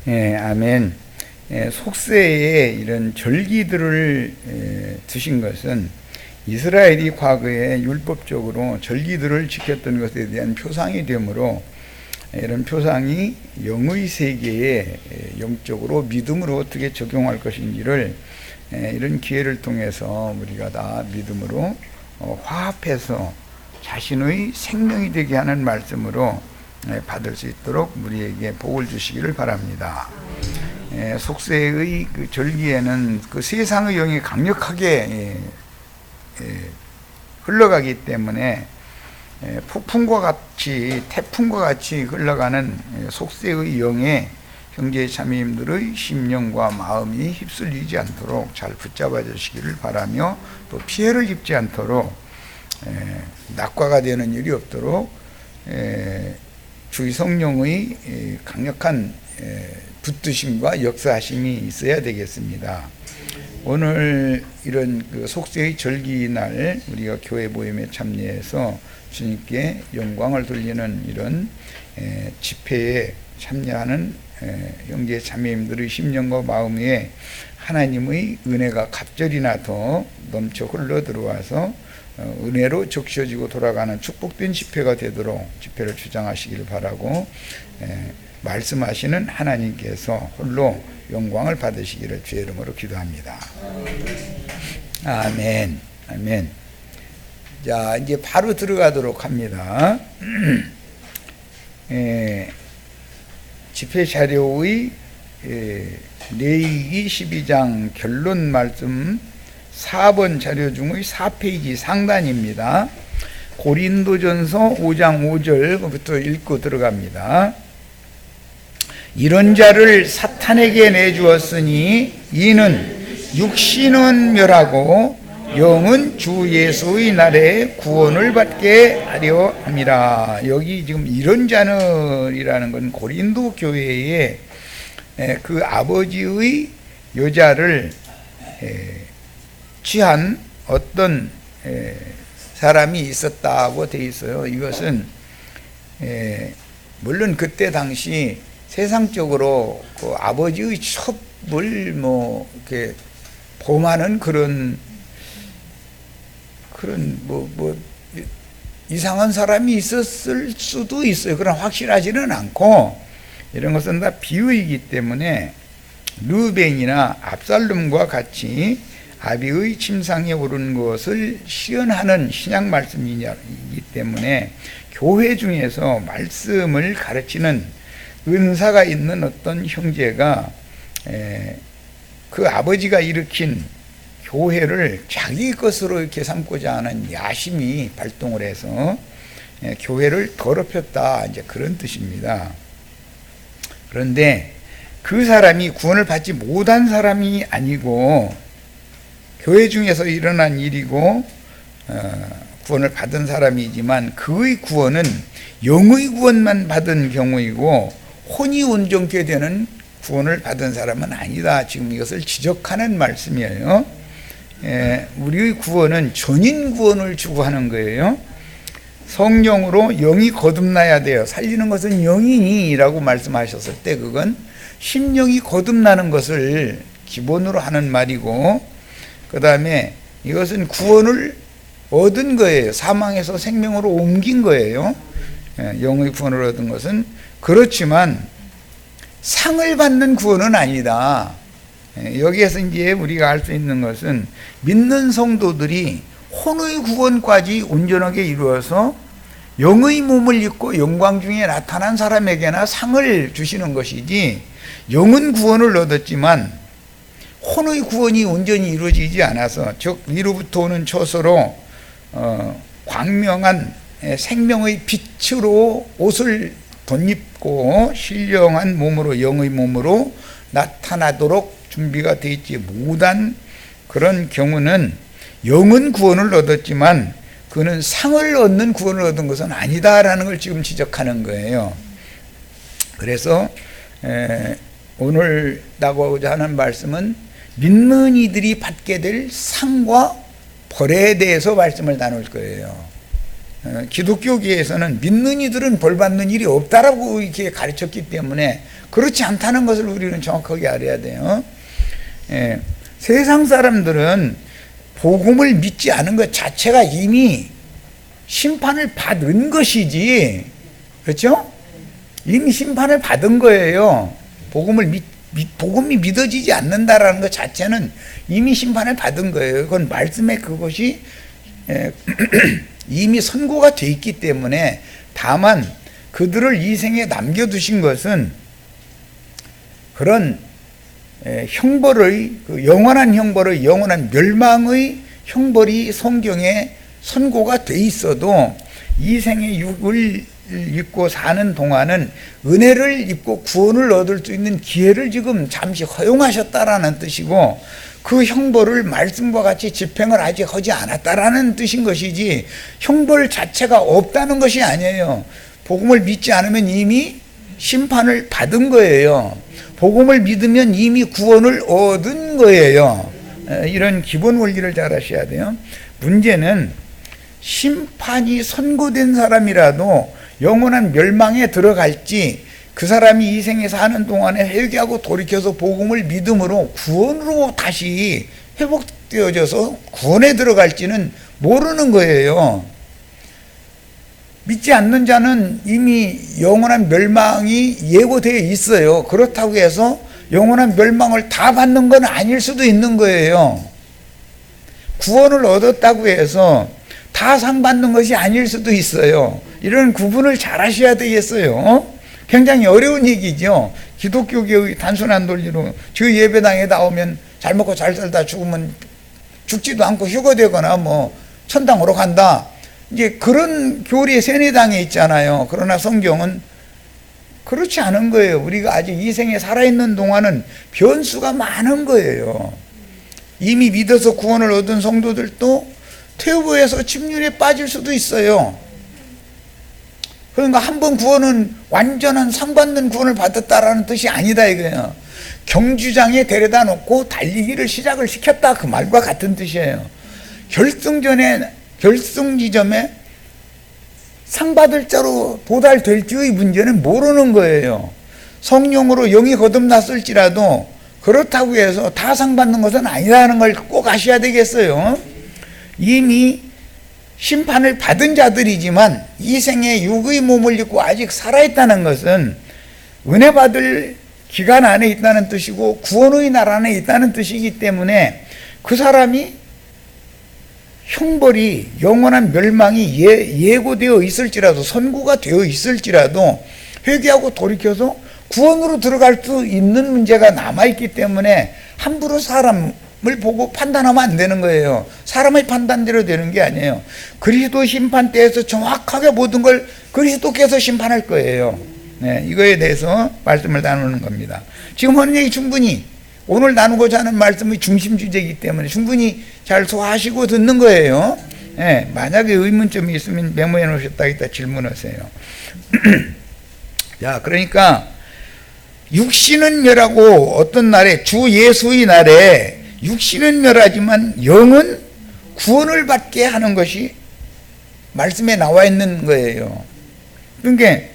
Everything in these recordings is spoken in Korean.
아멘. 속세에 이런 절기들을 두신 것은 이스라엘이 과거에 율법적으로 절기들을 지켰던 것에 대한 표상이 되므로 이런 표상이 영의 세계에 영적으로 믿음으로 어떻게 적용할 것인지를 이런 기회를 통해서 우리가 다 믿음으로 화합해서 자신의 생명이 되게 하는 말씀으로 받을 수 있도록 우리에게 복을 주시기를 바랍니다. 속세의 그 절기에는 그 세상의 영이 강력하게 흘러가기 때문에 폭풍과 같이 태풍과 같이 흘러가는 속세의 영에 형제 자매님들의 심령과 마음이 휩쓸리지 않도록 잘 붙잡아 주시기를 바라며 또 피해를 입지 않도록 낙과가 되는 일이 없도록 주의 성령의 강력한 붙드심과 역사하심이 있어야 되겠습니다. 오늘 이런 그 속세의 절기날 우리가 교회 모임에 참여해서 주님께 영광을 돌리는 이런 집회에 참여하는 형제 자매님들의 심령과 마음 위에 하나님의 은혜가 갑절이나 더 넘쳐 흘러 들어와서 은혜로 적셔지고 돌아가는 축복된 집회가 되도록 집회를 주장하시기를 바라고 말씀하시는 하나님께서 홀로 영광을 받으시기를 주의 이름으로 기도합니다. 아멘. 아멘. 자, 이제 바로 들어가도록 합니다. 집회 자료의 레위기 12장 결론 말씀 4번 자료 중의 4페이지 상단입니다. 고린도전서 5장 5절부터 읽고 들어갑니다. 이런 자를 사탄에게 내주었으니 이는 육신은 멸하고 영은 주 예수의 날에 구원을 받게 하려 함이라. 여기 지금 이런 자는이라는 건 고린도 교회에 그 아버지의 여자를 취한 어떤 사람이 있었다고 되어 있어요. 이것은 물론 그때 당시 세상적으로 그 아버지의 첩을 이렇게 범하는 그런 이상한 사람이 있었을 수도 있어요. 그러나 확실하지는 않고 이런 것은 다 비유이기 때문에 르벤이나 압살롬과 같이 아비의 침상에 오른 것을 시연하는 신약 말씀이기 때문에 교회 중에서 말씀을 가르치는 은사가 있는 어떤 형제가 그 아버지가 일으킨 교회를 자기 것으로 이렇게 삼고자 하는 야심이 발동을 해서 교회를 더럽혔다, 이제 그런 뜻입니다. 그런데 그 사람이 구원을 받지 못한 사람이 아니고 교회 중에서 일어난 일이고 구원을 받은 사람이지만 그의 구원은 영의 구원만 받은 경우이고 혼이 온전케 되는 구원을 받은 사람은 아니다. 지금 이것을 지적하는 말씀이에요. 우리의 구원은 전인 구원을 추구하는 거예요. 성령으로 영이 거듭나야 돼요. 살리는 것은 영이라고 말씀하셨을 때 그건 심령이 거듭나는 것을 기본으로 하는 말이고, 그 다음에 이것은 구원을 얻은 거예요. 사망에서 생명으로 옮긴 거예요. 영의 구원을 얻은 것은. 그렇지만 상을 받는 구원은 아니다. 여기에서 이제 우리가 알 수 있는 것은 믿는 성도들이 혼의 구원까지 온전하게 이루어서 영의 몸을 입고 영광 중에 나타난 사람에게나 상을 주시는 것이지, 영은 구원을 얻었지만 혼의 구원이 온전히 이루어지지 않아서, 즉 위로부터 오는 초소로 광명한 생명의 빛으로 옷을 덧입고 신령한 몸으로, 영의 몸으로 나타나도록 준비가 되어 있지 못한 그런 경우는 영은 구원을 얻었지만 그는 상을 얻는 구원을 얻은 것은 아니다라는 걸 지금 지적하는 거예요. 그래서 오늘 나가고자 하는 말씀은 믿는 이들이 받게 될 상과 벌에 대해서 말씀을 나눌 거예요. 기독교계에서는 믿는 이들은 벌 받는 일이 없다라고 이렇게 가르쳤기 때문에 그렇지 않다는 것을 우리는 정확하게 알아야 돼요. 세상 사람들은 복음을 믿지 않은 것 자체가 이미 심판을 받은 것이지, 그렇죠? 이미 심판을 받은 거예요. 복음이 믿어지지 않는다라는 것 자체는 이미 심판을 받은 거예요. 그건 말씀에 그것이 이미 선고가 돼 있기 때문에, 다만 그들을 이 생에 남겨두신 것은 그런 형벌의, 영원한 형벌의, 영원한 멸망의 형벌이 성경에 선고가 돼 있어도 이 생에 육을 입고 사는 동안은 은혜를 입고 구원을 얻을 수 있는 기회를 지금 잠시 허용하셨다라는 뜻이고, 그 형벌을 말씀과 같이 집행을 아직 하지 않았다라는 뜻인 것이지 형벌 자체가 없다는 것이 아니에요. 복음을 믿지 않으면 이미 심판을 받은 거예요. 복음을 믿으면 이미 구원을 얻은 거예요. 이런 기본 원리를 잘 아셔야 돼요. 문제는 심판이 선고된 사람이라도 영원한 멸망에 들어갈지, 그 사람이 이 생에 사는 동안에 회개하고 돌이켜서 복음을 믿음으로 구원으로 다시 회복되어져서 구원에 들어갈지는 모르는 거예요. 믿지 않는 자는 이미 영원한 멸망이 예고되어 있어요. 그렇다고 해서 영원한 멸망을 다 받는 건 아닐 수도 있는 거예요. 구원을 얻었다고 해서 다 상 받는 것이 아닐 수도 있어요. 이런 구분을 잘 하셔야 되겠어요. 굉장히 어려운 얘기죠. 기독교계의 단순한 논리로 저 예배당에 나오면 잘 먹고 잘 살다 죽으면 죽지도 않고 휴거되거나 뭐 천당으로 간다, 이제 그런 교리의 세뇌당에 있잖아요. 그러나 성경은 그렇지 않은 거예요. 우리가 아직 이 생에 살아있는 동안은 변수가 많은 거예요. 이미 믿어서 구원을 얻은 성도들도 퇴보해서 침륜에 빠질 수도 있어요. 그러니까 한 번 구원은 완전한 상받는 구원을 받았다라는 뜻이 아니다 이거예요. 경주장에 데려다 놓고 달리기를 시작을 시켰다, 그 말과 같은 뜻이에요. 결승 지점에 상 받을 자로 도달될지의 문제는 모르는 거예요. 성령으로 영이 거듭났을지라도 그렇다고 해서 다 상 받는 것은 아니라는 걸 꼭 아셔야 되겠어요. 이미 심판을 받은 자들이지만 이 생에 육의 몸을 입고 아직 살아있다는 것은 은혜 받을 기간 안에 있다는 뜻이고 구원의 날 안에 있다는 뜻이기 때문에 그 사람이 형벌이, 영원한 멸망이 예고되어 있을지라도, 선고가 되어 있을지라도 회개하고 돌이켜서 구원으로 들어갈 수 있는 문제가 남아있기 때문에 함부로 사람을 보고 판단하면 안 되는 거예요. 사람의 판단대로 되는 게 아니에요. 그리스도 심판대에서 정확하게 모든 걸 그리스도께서 심판할 거예요. 이거에 대해서 말씀을 나누는 겁니다. 지금 하는 얘기 충분히 오늘 나누고자 하는 말씀의 중심 주제이기 때문에 충분히 잘 소화하시고 듣는 거예요. 만약에 의문점이 있으면 메모해 놓으셨다 이따 질문하세요. 자, 그러니까 육신은 멸하고 어떤 날에, 주 예수의 날에 육신은 멸하지만 영은 구원을 받게 하는 것이 말씀에 나와 있는 거예요. 그러니까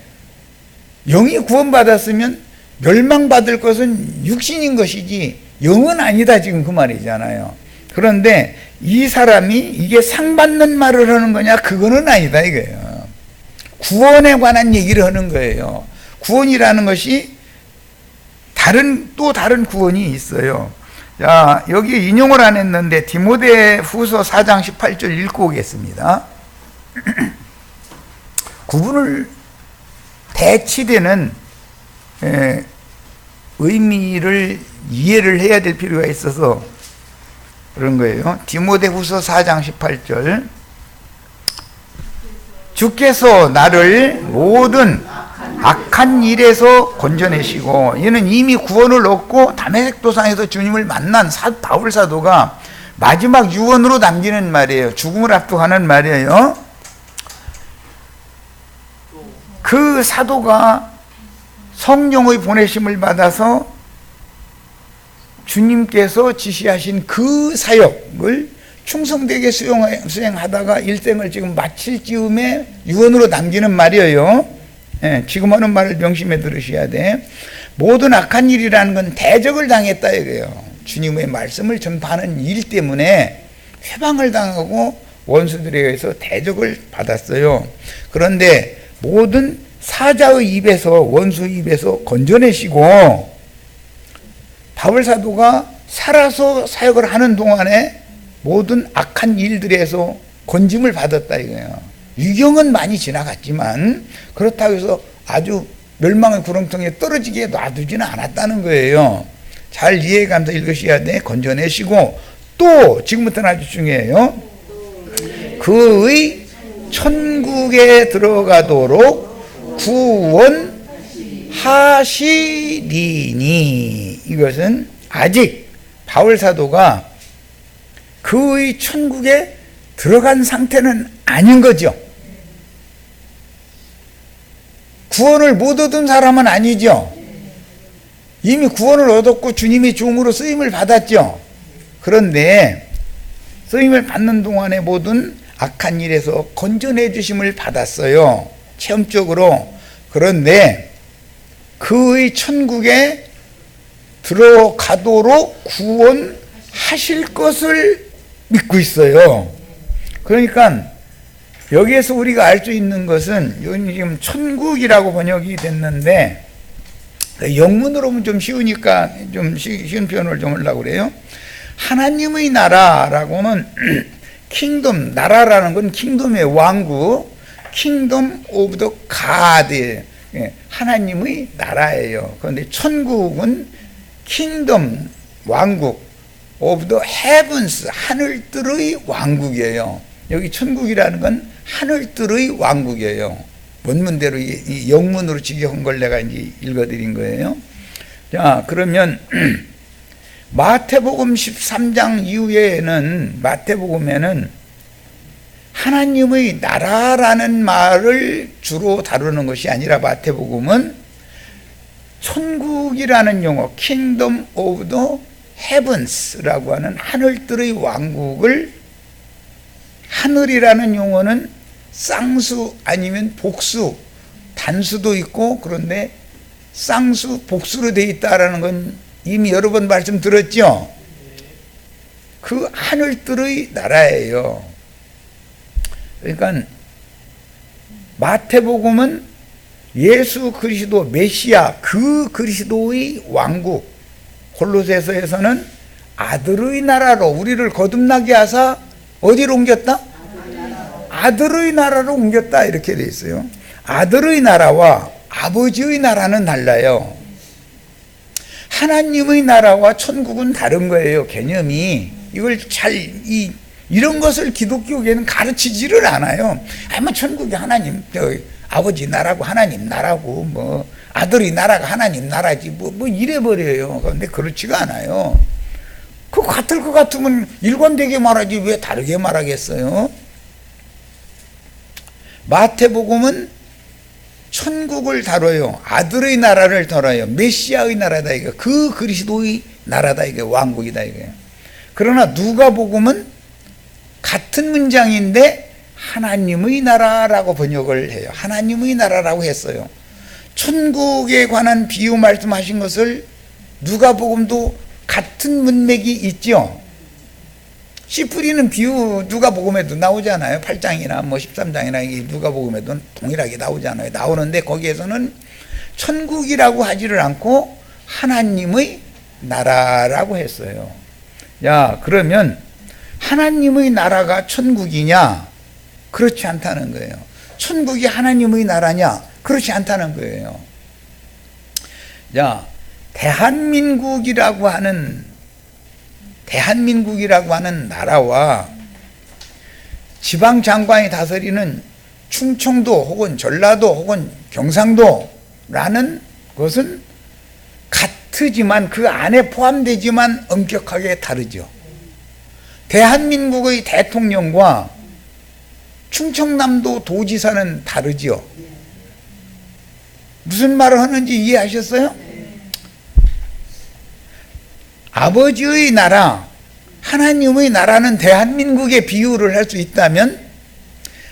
영이 구원받았으면 멸망받을 것은 육신인 것이지 영은 아니다, 지금 그 말이잖아요. 그런데 이 사람이 이게 상받는 말을 하는 거냐, 그거는 아니다 이거예요. 구원에 관한 얘기를 하는 거예요. 구원이라는 것이 또 다른 구원이 있어요. 자, 여기 인용을 안 했는데 디모데 후서 4장 18절 읽고 오겠습니다. 구분을 대치되는 의미를 이해를 해야 될 필요가 있어서 그런 거예요. 디모데 후서 4장 18절, 주께서 나를 모든 악한 일에서 건져내시고, 이는 이미 구원을 얻고 다메섹 도상에서 주님을 만난 바울 사도가 마지막 유언으로 남기는 말이에요. 죽음을 앞두고하는 말이에요. 그 사도가 성령의 보내심을 받아서 주님께서 지시하신 그 사역을 충성되게 수행하다가 일생을 지금 마칠 즈음에 유언으로 남기는 말이에요. 예, 지금 하는 말을 명심해 들으셔야 돼. 모든 악한 일이라는 건 대적을 당했다 이거예요. 주님의 말씀을 전파하는 일 때문에 회방을 당하고 원수들에 의해서 대적을 받았어요. 그런데 모든 사자의 입에서, 원수 입에서 건져내시고 바울 사도가 살아서 사역을 하는 동안에 모든 악한 일들에서 건짐을 받았다 이거예요. 위경은 많이 지나갔지만 그렇다고 해서 아주 멸망의 구렁텅이에 떨어지게 놔두지는 않았다는 거예요. 잘 이해가면서 읽으셔야 돼. 건져내시고 또 지금부터는 아주 중요해요. 그의 천국에 들어가도록 구원하시리니. 이것은 아직 바울 사도가 그의 천국에 들어간 상태는 아닌 거죠. 구원을 못 얻은 사람은 아니죠. 이미 구원을 얻었고 주님의 종으로 쓰임을 받았죠. 그런데 쓰임을 받는 동안에 모든 악한 일에서 건져내 주심을 받았어요. 체험적으로. 그런데 그의 천국에 들어가도록 구원하실 것을 믿고 있어요. 그러니까 여기에서 우리가 알 수 있는 것은, 여기 지금 천국이라고 번역이 됐는데 영문으로 보면 좀 쉬우니까 좀 쉬운 표현을 좀 하려고 그래요. 하나님의 나라라고는 킹덤, 나라라는 건 킹덤의 왕국, 킹덤 오브 더 가드, 하나님의 나라예요. 그런데 천국은 킹덤, 왕국 오브 더 헤븐스, 하늘들의 왕국이에요. 여기 천국이라는 건 하늘들의 왕국이에요. 원문대로 이 영문으로 직역한 걸 내가 이제 읽어드린 거예요. 자, 그러면 마태복음 13장 이후에는, 마태복음에는 하나님의 나라라는 말을 주로 다루는 것이 아니라 마태복음은 천국이라는 용어, 킹덤 오브 더 헤븐스라고 하는 하늘들의 왕국을, 하늘이라는 용어는 쌍수 아니면 복수, 단수도 있고, 그런데 쌍수, 복수로 되어 있다라는 건 이미 여러 번 말씀드렸죠. 그 하늘들의 나라예요. 그러니까 마태복음은 예수 그리스도 메시아, 그 그리스도의 왕국, 골로새서에서는 아들의 나라로 우리를 거듭나게 하사 어디로 옮겼다? 아들의 나라로 옮겼다, 이렇게 돼 있어요. 아들의 나라와 아버지의 나라는 달라요. 하나님의 나라와 천국은 다른 거예요, 개념이. 이걸 이런 것을 기독교계는 가르치지를 않아요. 뭐 천국이 하나님, 아버지 나라고 하나님 나라고, 뭐 아들의 나라가 하나님 나라지, 뭐 이래버려요. 그런데 그렇지가 않아요. 그 같을 것 같으면 일관되게 말하지 왜 다르게 말하겠어요? 마태복음은 천국을 다뤄요. 아들의 나라를 다뤄요. 메시아의 나라다 이거. 그 그리스도의 나라다 이게, 왕국이다 이게. 그러나 누가복음은 같은 문장인데 하나님의 나라라고 번역을 해요. 하나님의 나라라고 했어요. 천국에 관한 비유 말씀하신 것을 누가복음도 같은 문맥이 있죠. 씨 뿌리는 비유 누가복음에도 나오잖아요. 8장이나 뭐 13장이나 누가복음에도 동일하게 나오잖아요. 나오는데 거기에서는 천국이라고 하지를 않고 하나님의 나라라고 했어요. 야, 그러면 하나님의 나라가 천국이냐? 그렇지 않다는 거예요. 천국이 하나님의 나라냐? 그렇지 않다는 거예요. 자, 대한민국이라고 하는 나라와 지방 장관이 다스리는 충청도 혹은 전라도 혹은 경상도라는 것은 같지만 그 안에 포함되지만 엄격하게 다르죠. 대한민국의 대통령과 충청남도 도지사는 다르죠. 무슨 말을 하는지 이해하셨어요? 아버지의 나라, 하나님의 나라는 대한민국에 비유를 할 수 있다면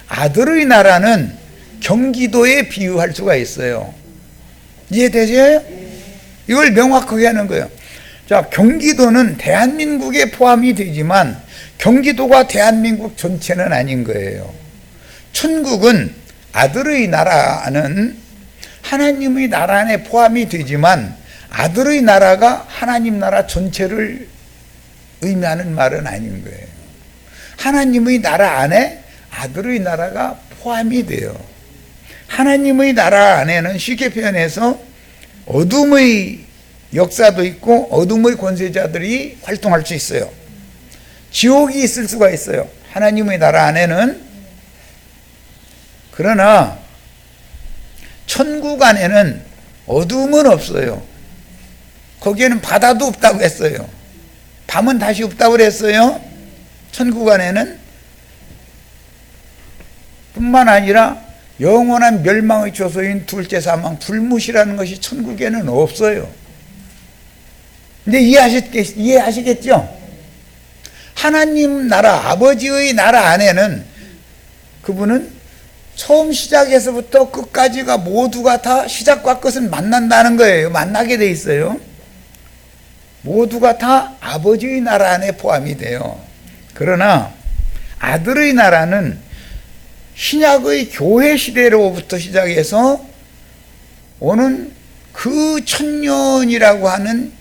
아들의 나라는 경기도에 비유할 수가 있어요. 이해되세요? 이걸 명확하게 하는 거예요. 자, 경기도는 대한민국에 포함이 되지만 경기도가 대한민국 전체는 아닌 거예요. 천국은 아들의 나라는 하나님의 나라 안에 포함이 되지만 아들의 나라가 하나님 나라 전체를 의미하는 말은 아닌 거예요. 하나님의 나라 안에 아들의 나라가 포함이 돼요. 하나님의 나라 안에는 쉽게 표현해서 어둠의 역사도 있고 어둠의 권세자들이 활동할 수 있어요. 지옥이 있을 수가 있어요. 하나님의 나라 안에는. 그러나 천국 안에는 어둠은 없어요. 거기에는 바다도 없다고 했어요. 밤은 다시 없다고 그랬어요. 천국 안에는. 뿐만 아니라 영원한 멸망의 조소인 둘째 사망, 불못이라는 것이 천국에는 없어요. 근데 이해하시겠죠? 하나님 나라, 아버지의 나라 안에는 그분은 처음 시작에서부터 끝까지가 모두가 다 시작과 끝은 만난다는 거예요. 만나게 돼 있어요. 모두가 다 아버지의 나라 안에 포함이 돼요. 그러나 아들의 나라는 신약의 교회 시대로부터 시작해서 오는 그 천년이라고 하는,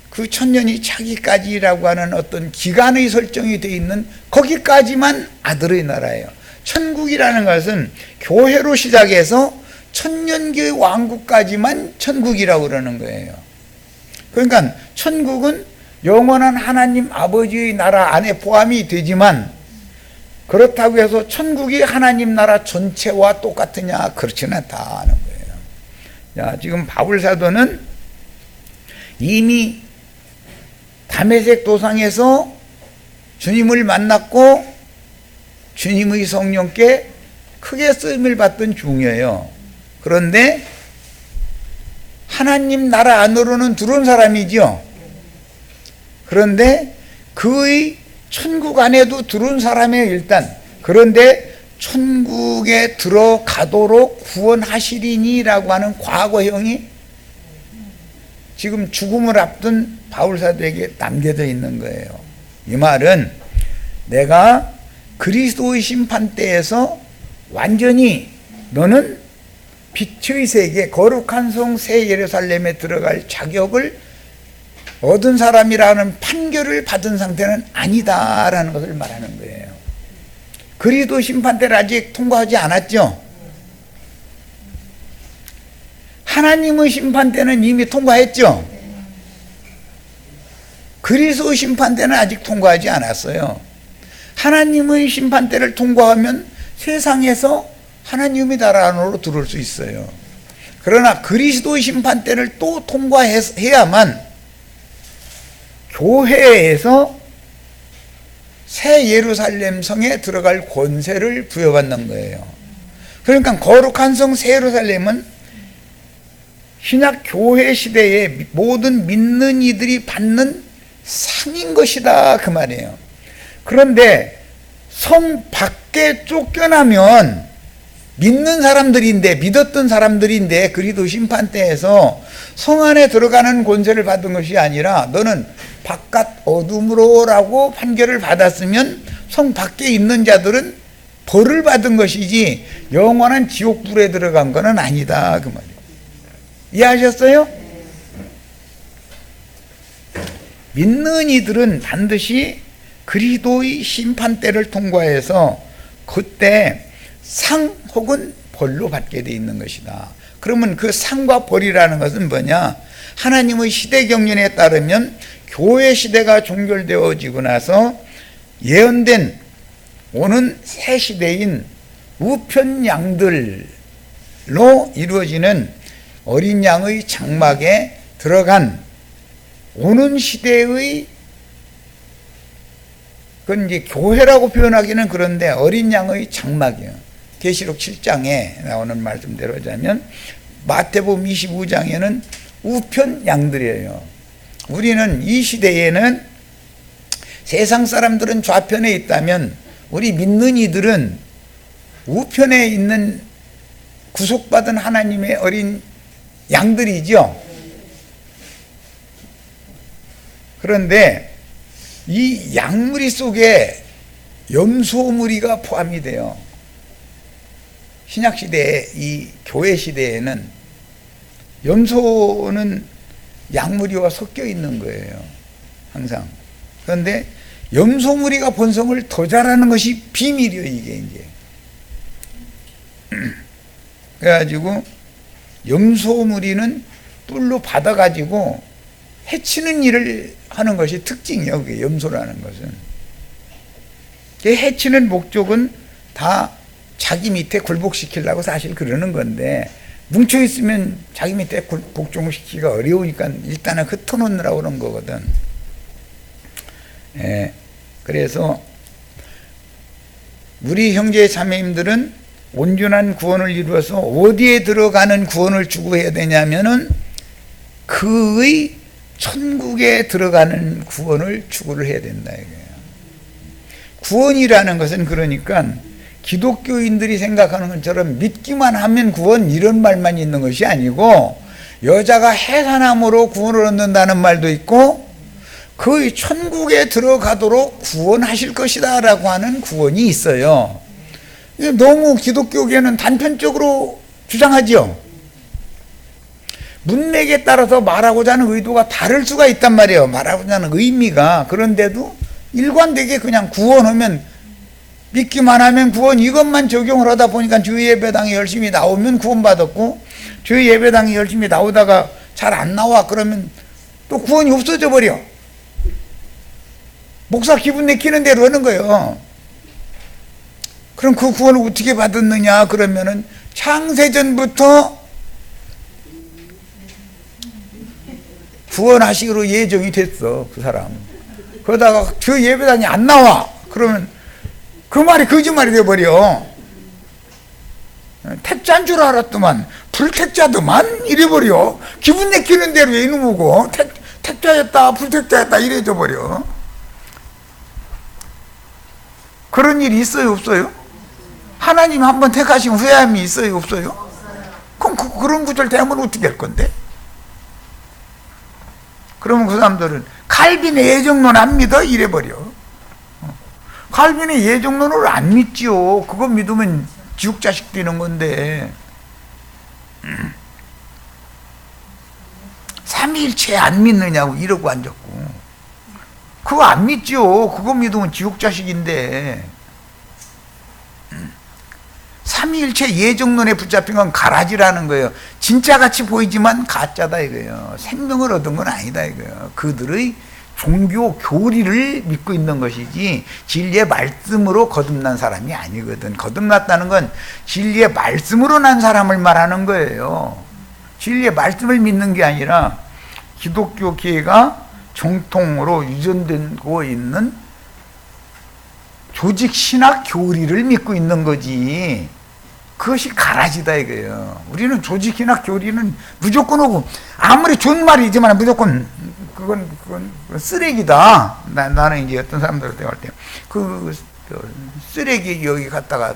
그 천년이 차기까지라고 하는 어떤 기간의 설정이 되어 있는 거기까지만 아들의 나라예요. 천국이라는 것은 교회로 시작해서 천년기의 왕국까지만 천국이라고 그러는 거예요. 그러니까 천국은 영원한 하나님 아버지의 나라 안에 포함이 되지만 그렇다고 해서 천국이 하나님 나라 전체와 똑같으냐? 그렇지는 않다는 거예요. 자, 지금 바울 사도는 이미 다메섹 도상에서 주님을 만났고 주님의 성령께 크게 쓰임을 받던 중이에요. 그런데 하나님 나라 안으로는 들어온 사람이죠. 그런데 그의 천국 안에도 들어온 사람이에요, 일단. 그런데 천국에 들어가도록 구원하시리니라고 하는 과거형이 지금 죽음을 앞둔 바울 사도에게 남겨져 있는 거예요. 이 말은 내가 그리스도의 심판대에서 완전히 너는 빛의 세계, 거룩한 성 새 예루살렘에 들어갈 자격을 얻은 사람이라는 판결을 받은 상태는 아니다라는 것을 말하는 거예요. 그리스도 심판대를 아직 통과하지 않았죠. 하나님의 심판대는 이미 통과했죠. 그리스도 심판대는 아직 통과하지 않았어요. 하나님의 심판대를 통과하면 세상에서 하나님의 나라 안으로 들어올 수 있어요. 그러나 그리스도의 심판대를 또 통과해야만 교회에서 새 예루살렘 성에 들어갈 권세를 부여받는 거예요. 그러니까 거룩한 성 새 예루살렘은 신약 교회 시대에 모든 믿는 이들이 받는 상인 것이다, 그 말이에요. 그런데 성 밖에 쫓겨나면 믿는 사람들인데, 믿었던 사람들인데 그리스도 심판대에서 성 안에 들어가는 권세를 받은 것이 아니라 너는 바깥 어둠으로라고 판결을 받았으면 성 밖에 있는 자들은 벌을 받은 것이지 영원한 지옥불에 들어간 것은 아니다, 그 말이에요. 이해하셨어요? 믿는 이들은 반드시 그리스도의 심판대를 통과해서 그때 상 혹은 벌로 받게 돼 있는 것이다. 그러면 그 상과 벌이라는 것은 뭐냐? 하나님의 시대 경륜에 따르면 교회 시대가 종결되어지고 나서 예언된 오는 새 시대인 우편 양들로 이루어지는 어린 양의 장막에 들어간 오는 시대의, 그건 이제 교회라고 표현하기는 그런데 어린 양의 장막이에요. 계시록 7장에 나오는 말씀대로 하자면 마태복음 25장에는 우편 양들이에요. 우리는 이 시대에는 세상 사람들은 좌편에 있다면 우리 믿는 이들은 우편에 있는 구속받은 하나님의 어린 양들이죠. 그런데 이 양무리 속에 염소무리가 포함이 돼요. 신약시대에, 이 교회시대에는 염소는 양무리와 섞여 있는 거예요, 항상. 그런데 염소무리가 본성을 더 잘하는 것이 비밀이에요, 이게 이제. 그래가지고 염소무리는 뿔로 받아가지고 해치는 일을 하는 것이 특징이에요, 그게 염소라는 것은. 해치는 목적은 다 자기 밑에 굴복시키려고 사실 그러는 건데, 뭉쳐있으면 자기 밑에 복종을 시키기가 어려우니까 일단은 흩어놓느라고 그런 거거든. 예, 그래서 우리 형제 자매님들은 온전한 구원을 이루어서 어디에 들어가는 구원을 추구해야 되냐면은 그의 천국에 들어가는 구원을 추구를 해야 된다 이거예요. 구원이라는 것은 그러니까 기독교인들이 생각하는 것처럼 믿기만 하면 구원 이런 말만 있는 것이 아니고, 여자가 해산함으로 구원을 얻는다는 말도 있고 그 천국에 들어가도록 구원하실 것이다 라고 하는 구원이 있어요. 너무 기독교계는 단편적으로 주장하죠. 문맥에 따라서 말하고자 하는 의도가 다를 수가 있단 말이에요, 말하고자 하는 의미가. 그런데도 일관되게 그냥 구원하면, 믿기만 하면 구원, 이것만 적용을 하다 보니까 주의 예배당에 열심히 나오면 구원받았고, 주의 예배당에 열심히 나오다가 잘 안 나와 그러면 또 구원이 없어져 버려. 목사 기분 내키는 대로 하는 거예요. 그럼 그 구원을 어떻게 받았느냐 그러면은 창세전부터 구원하시기로 예정이 됐어, 그 사람. 그러다가 저 예배당이 안 나와 그러면 그 말이 거짓말이 돼버려. 택자인 줄 알았더만 불택자더만 이래버려. 기분 내키는 대로 이놈이고 택자였다 불택자였다 이래져 버려. 그런 일이 있어요 없어요? 하나님 한번 택하시면 후회함이 있어요 없어요? 그럼 그런 구절 되면 어떻게 할 건데? 그러면 그 사람들은 칼빈의 예정론 안 믿어? 이래버려. 칼빈의 예정론을 안 믿지요. 그거 믿으면 지옥 자식 되는 건데. 삼위일체 안 믿느냐고 이러고 앉았고, 그거 안 믿지요. 그거 믿으면 지옥 자식인데. 삼위일체 예정론에 붙잡힌 건 가라지라는 거예요. 진짜같이 보이지만 가짜다 이거예요. 생명을 얻은 건 아니다 이거예요. 그들의 종교 교리를 믿고 있는 것이지 진리의 말씀으로 거듭난 사람이 아니거든. 거듭났다는 건 진리의 말씀으로 난 사람을 말하는 거예요. 진리의 말씀을 믿는 게 아니라 기독교계가 정통으로 유전되고 있는 조직 신학 교리를 믿고 있는 거지. 그것이 가라지다 이거예요. 우리는 조직 신학 교리는 무조건 오고, 아무리 좋은 말이지만 무조건 그건 쓰레기다. 나는 이제 어떤 사람들한테 할 때 그 쓰레기 여기 갖다가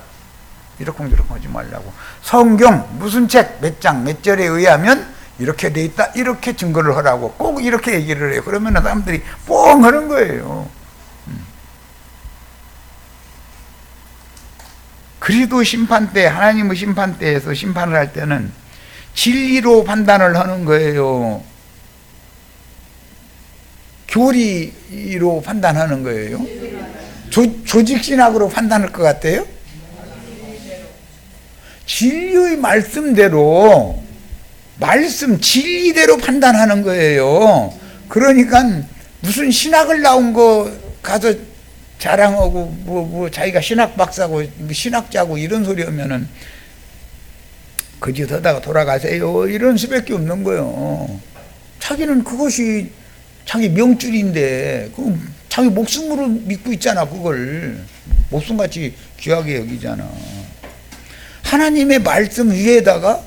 이러쿵저러쿵 하지 말라고. 성경 무슨 책 몇 장 몇 절에 의하면 이렇게 돼 있다 이렇게 증거를 하라고 꼭 이렇게 얘기를 해요. 그러면 사람들이 뻥 하는 거예요. 그리도 심판대, 하나님의 심판대에서 심판을 할 때는 진리로 판단을 하는 거예요? 교리로 판단하는 거예요? 조직신학으로 판단할 것 같아요? 진리의 말씀대로, 진리대로 판단하는 거예요. 그러니까 무슨 신학을 나온 거 가서 자랑하고 자기가 신학 박사고 신학자고 이런 소리 하면은 거짓 하다가 돌아가세요 이런 수밖에 없는 거예요. 자기는 그것이 자기 명줄인데 그 자기 목숨으로 믿고 있잖아. 그걸 목숨같이 귀하게 여기잖아. 하나님의 말씀 위에다가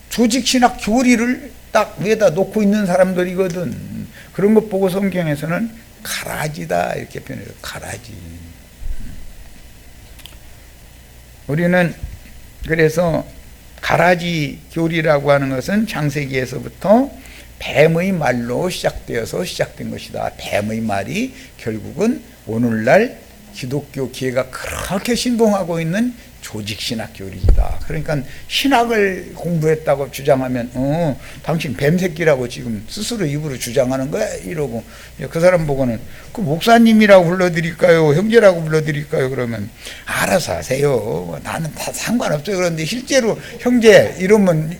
조직신학 교리를 딱 위에다 놓고 있는 사람들이거든. 그런 것 보고 성경에서는 가라지다 이렇게 표현해요. 가라지. 우리는 그래서 가라지 교리라고 하는 것은 창세기에서부터 뱀의 말로 시작되어서 시작된 것이다. 뱀의 말이 결국은 오늘날 기독교계가 그렇게 신봉하고 있는 조직신학 교리이다. 그러니까 신학을 공부했다고 주장하면 당신 뱀새끼라고 지금 스스로 입으로 주장하는 거야 이러고, 그 사람 보고는 그 목사님이라고 불러드릴까요, 형제라고 불러드릴까요, 그러면 알아서 하세요, 나는 다 상관없어요. 그런데 실제로 형제 이러면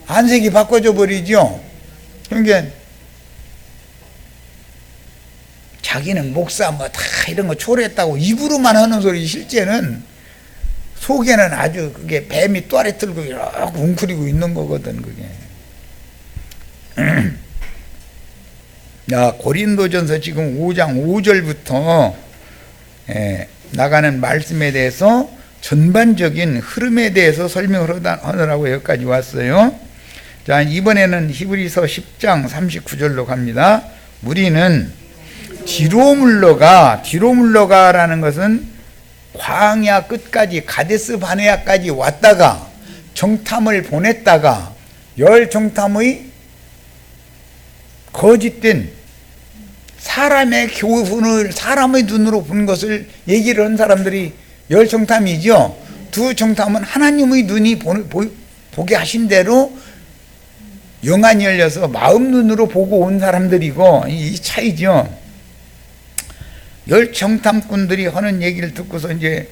안색이 바꿔져 버리죠. 형제 자기는 목사 뭐 다 이런 거 초래했다고 입으로만 하는 소리, 실제는 속에는 아주 그게 뱀이 또아리 틀고 이렇게 웅크리고 있는 거거든 그게. 야, 고린도전서 지금 5장 5절부터 나가는 말씀에 대해서 전반적인 흐름에 대해서 설명을 하느라고 여기까지 왔어요. 자, 이번에는 히브리서 10장 39절로 갑니다. 우리는 뒤로 물러가라는 것은 광야 끝까지 가데스 바네아까지 왔다가 정탐을 보냈다가 열 정탐의 거짓된 사람의 교훈을 사람의 눈으로 본 것을 얘기를 한 사람들이 열 정탐이죠. 두 정탐은 하나님의 눈이 보게 하신 대로 영안이 열려서 마음 눈으로 보고 온 사람들이고, 이 차이죠. 열 정탐꾼들이 하는 얘기를 듣고서 이제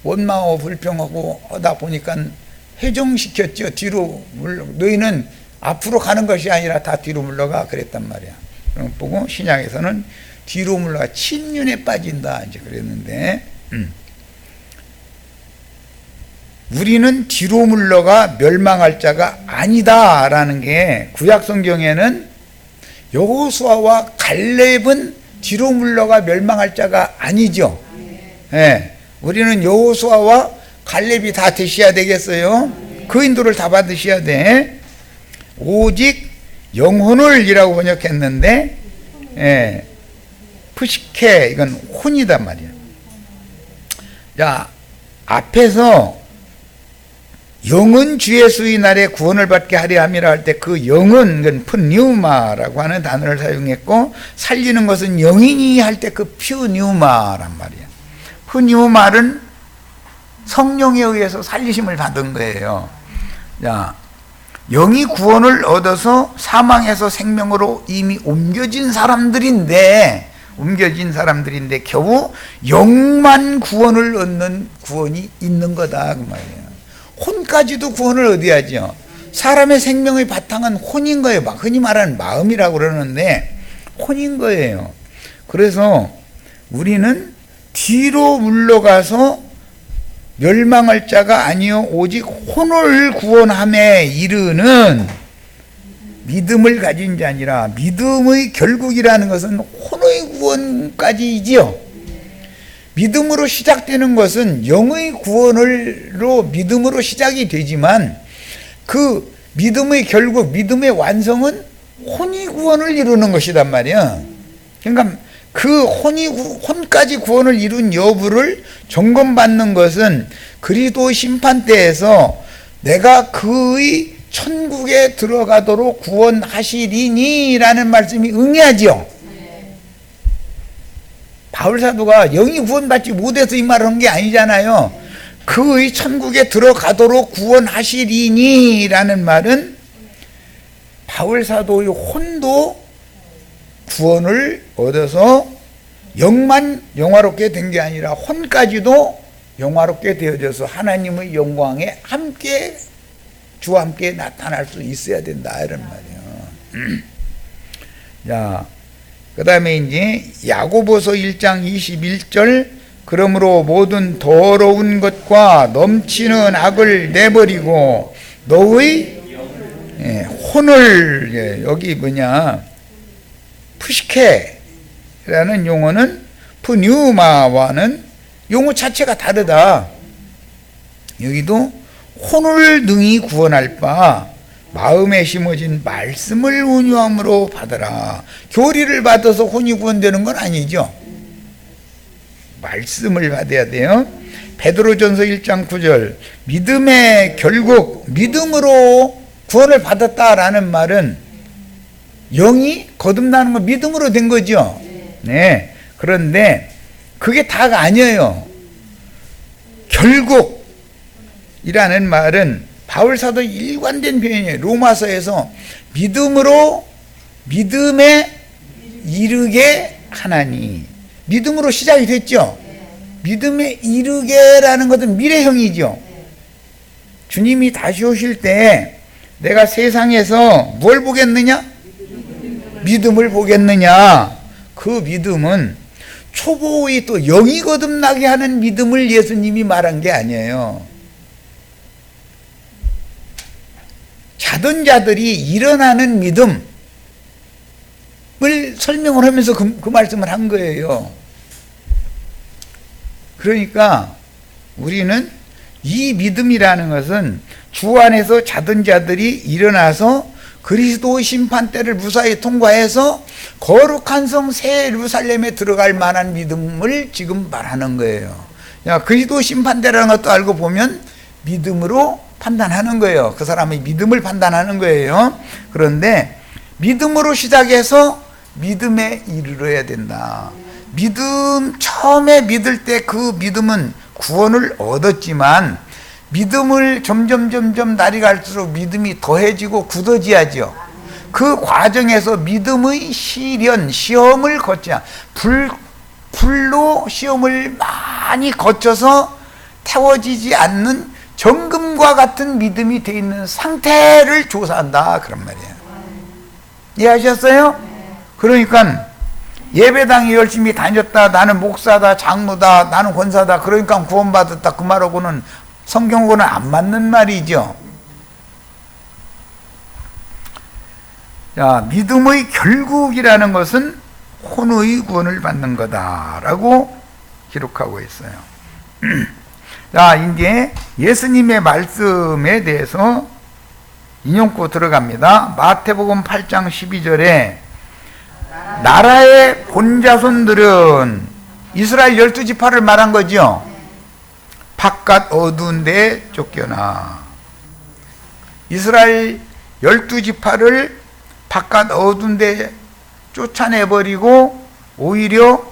원망하고 불평하고 하다 보니까 회정시켰죠. 뒤로 너희는 앞으로 가는 것이 아니라 다 뒤로 물러가 그랬단 말이야. 그럼 보고 신약에서는 뒤로 물러가 침륜에 빠진다 이제 그랬는데, 우리는 뒤로 물러가 멸망할 자가 아니다라는 게 구약 성경에는 여호수아와 갈렙은 뒤로 물러가 멸망할 자가 아니죠. 우리는 여호수아와 갈렙이 다 되셔야 되겠어요. 그 인도를 다 받으셔야 돼. 오직 영혼을 이라고 번역했는데 푸시케 이건 혼이단 말이야. 자, 앞에서 영은 주 예수의 날에 구원을 받게 하려 함이라 할 때 그 영은 그건 푸뉴마라고 하는 단어를 사용했고, 살리는 것은 영인이 할 때 그 퓨뉴마란 말이야. 푸뉴마는 성령에 의해서 살리심을 받은 거예요. 자, 영이 구원을 얻어서 사망에서 생명으로 이미 옮겨진 사람들인데 겨우 영만 구원을 얻는 구원이 있는 거다 그 말이에요. 혼까지도 구원을 얻어야죠. 사람의 생명의 바탕은 혼인 거예요. 흔히 말하는 마음이라고 그러는데 혼인 거예요. 그래서 우리는 뒤로 물러가서 멸망할 자가 아니요 오직 혼을 구원함에 이르는 믿음을 가진 자니라. 믿음의 결국이라는 것은 혼의 구원까지이지요. 믿음으로 시작되는 것은 영의 구원으로 믿음으로 시작이 되지만 그 믿음의 결국, 믿음의 완성은 혼이 구원을 이루는 것이단 말이야. 그러니까 그 혼까지 구원을 이룬 여부를 점검받는 것은 그리스도 심판대에서 내가 그의 천국에 들어가도록 구원하시리니 라는 말씀이 응해하죠. 바울사도가 영이 구원받지 못해서 이 말을 한 게 아니잖아요. 그의 천국에 들어가도록 구원하시리니 라는 말은 바울사도의 혼도 구원을 얻어서 영만 영화롭게 된 게 아니라 혼까지도 영화롭게 되어져서 하나님의 영광에 함께 주와 함께 나타날 수 있어야 된다 이런 말이에요. 자, 그 다음에 이제 야고보서 1장 21절 그러므로 모든 더러운 것과 넘치는 악을 내버리고 너의 혼을 여기 푸시케라는 용어는 푸뉴마와는 용어 자체가 다르다. 여기도 혼을 능히 구원할 바 마음에 심어진 말씀을 온유함으로 받으라. 교리를 받아서 혼이 구원되는 건 아니죠. 말씀을 받아야 돼요. 베드로전서 1장 9절, 믿음의 결국, 믿음으로 구원을 받았다라는 말은 영이 거듭나는 건 믿음으로 된 거죠. 네. 그런데 그게 다가 아니에요. 결국이라는 말은 바울 사도 일관된 표현이에요. 로마서에서 믿음으로 믿음에 이르게 하나니. 믿음으로 시작이 됐죠. 믿음에 이르게라는 것은 미래형이죠. 주님이 다시 오실 때 내가 세상에서 뭘 보겠느냐? 믿음을 보겠느냐? 그 믿음은 초보의 또 영이 거듭나게 하는 믿음을 예수님이 말한 게 아니에요. 자던 자들이 일어나는 믿음을 설명을 하면서 그 말씀을 한 거예요. 그러니까 우리는 이 믿음이라는 것은 주 안에서 자던 자들이 일어나서 그리스도의 심판대를 무사히 통과해서 거룩한 성 새 예루살렘에 들어갈 만한 믿음을 지금 말하는 거예요. 그리스도 심판대라는 것도 알고 보면 믿음으로 판단하는 거예요. 그 사람의 믿음을 판단하는 거예요. 그런데 믿음으로 시작해서 믿음에 이르러야 된다. 믿음, 처음에 믿을 때 그 믿음은 구원을 얻었지만 믿음을 점점 날이 갈수록 믿음이 더해지고 굳어져야죠. 그 과정에서 믿음의 시련, 시험을 거쳐 불로 시험을 많이 거쳐서 태워지지 않는 정금과 같은 믿음이 되어 있는 상태를 조사한다 그런 말이에요. 이해하셨어요? 그러니까 예배당에 열심히 다녔다, 나는 목사다, 장로다, 나는 권사다, 그러니까 구원받았다, 그 말하고는 성경하고는 안 맞는 말이죠. 자, 믿음의 결국이라는 것은 혼의 구원을 받는 거다라고 기록하고 있어요. 자, 이제 예수님의 말씀에 대해서 인용구 들어갑니다. 마태복음 8장 12절에 나라의 본자손들은 이스라엘 12지파를 말한 거죠. 바깥 어두운 데 쫓겨나. 이스라엘 12지파를 바깥 어두운 데 쫓아내버리고 오히려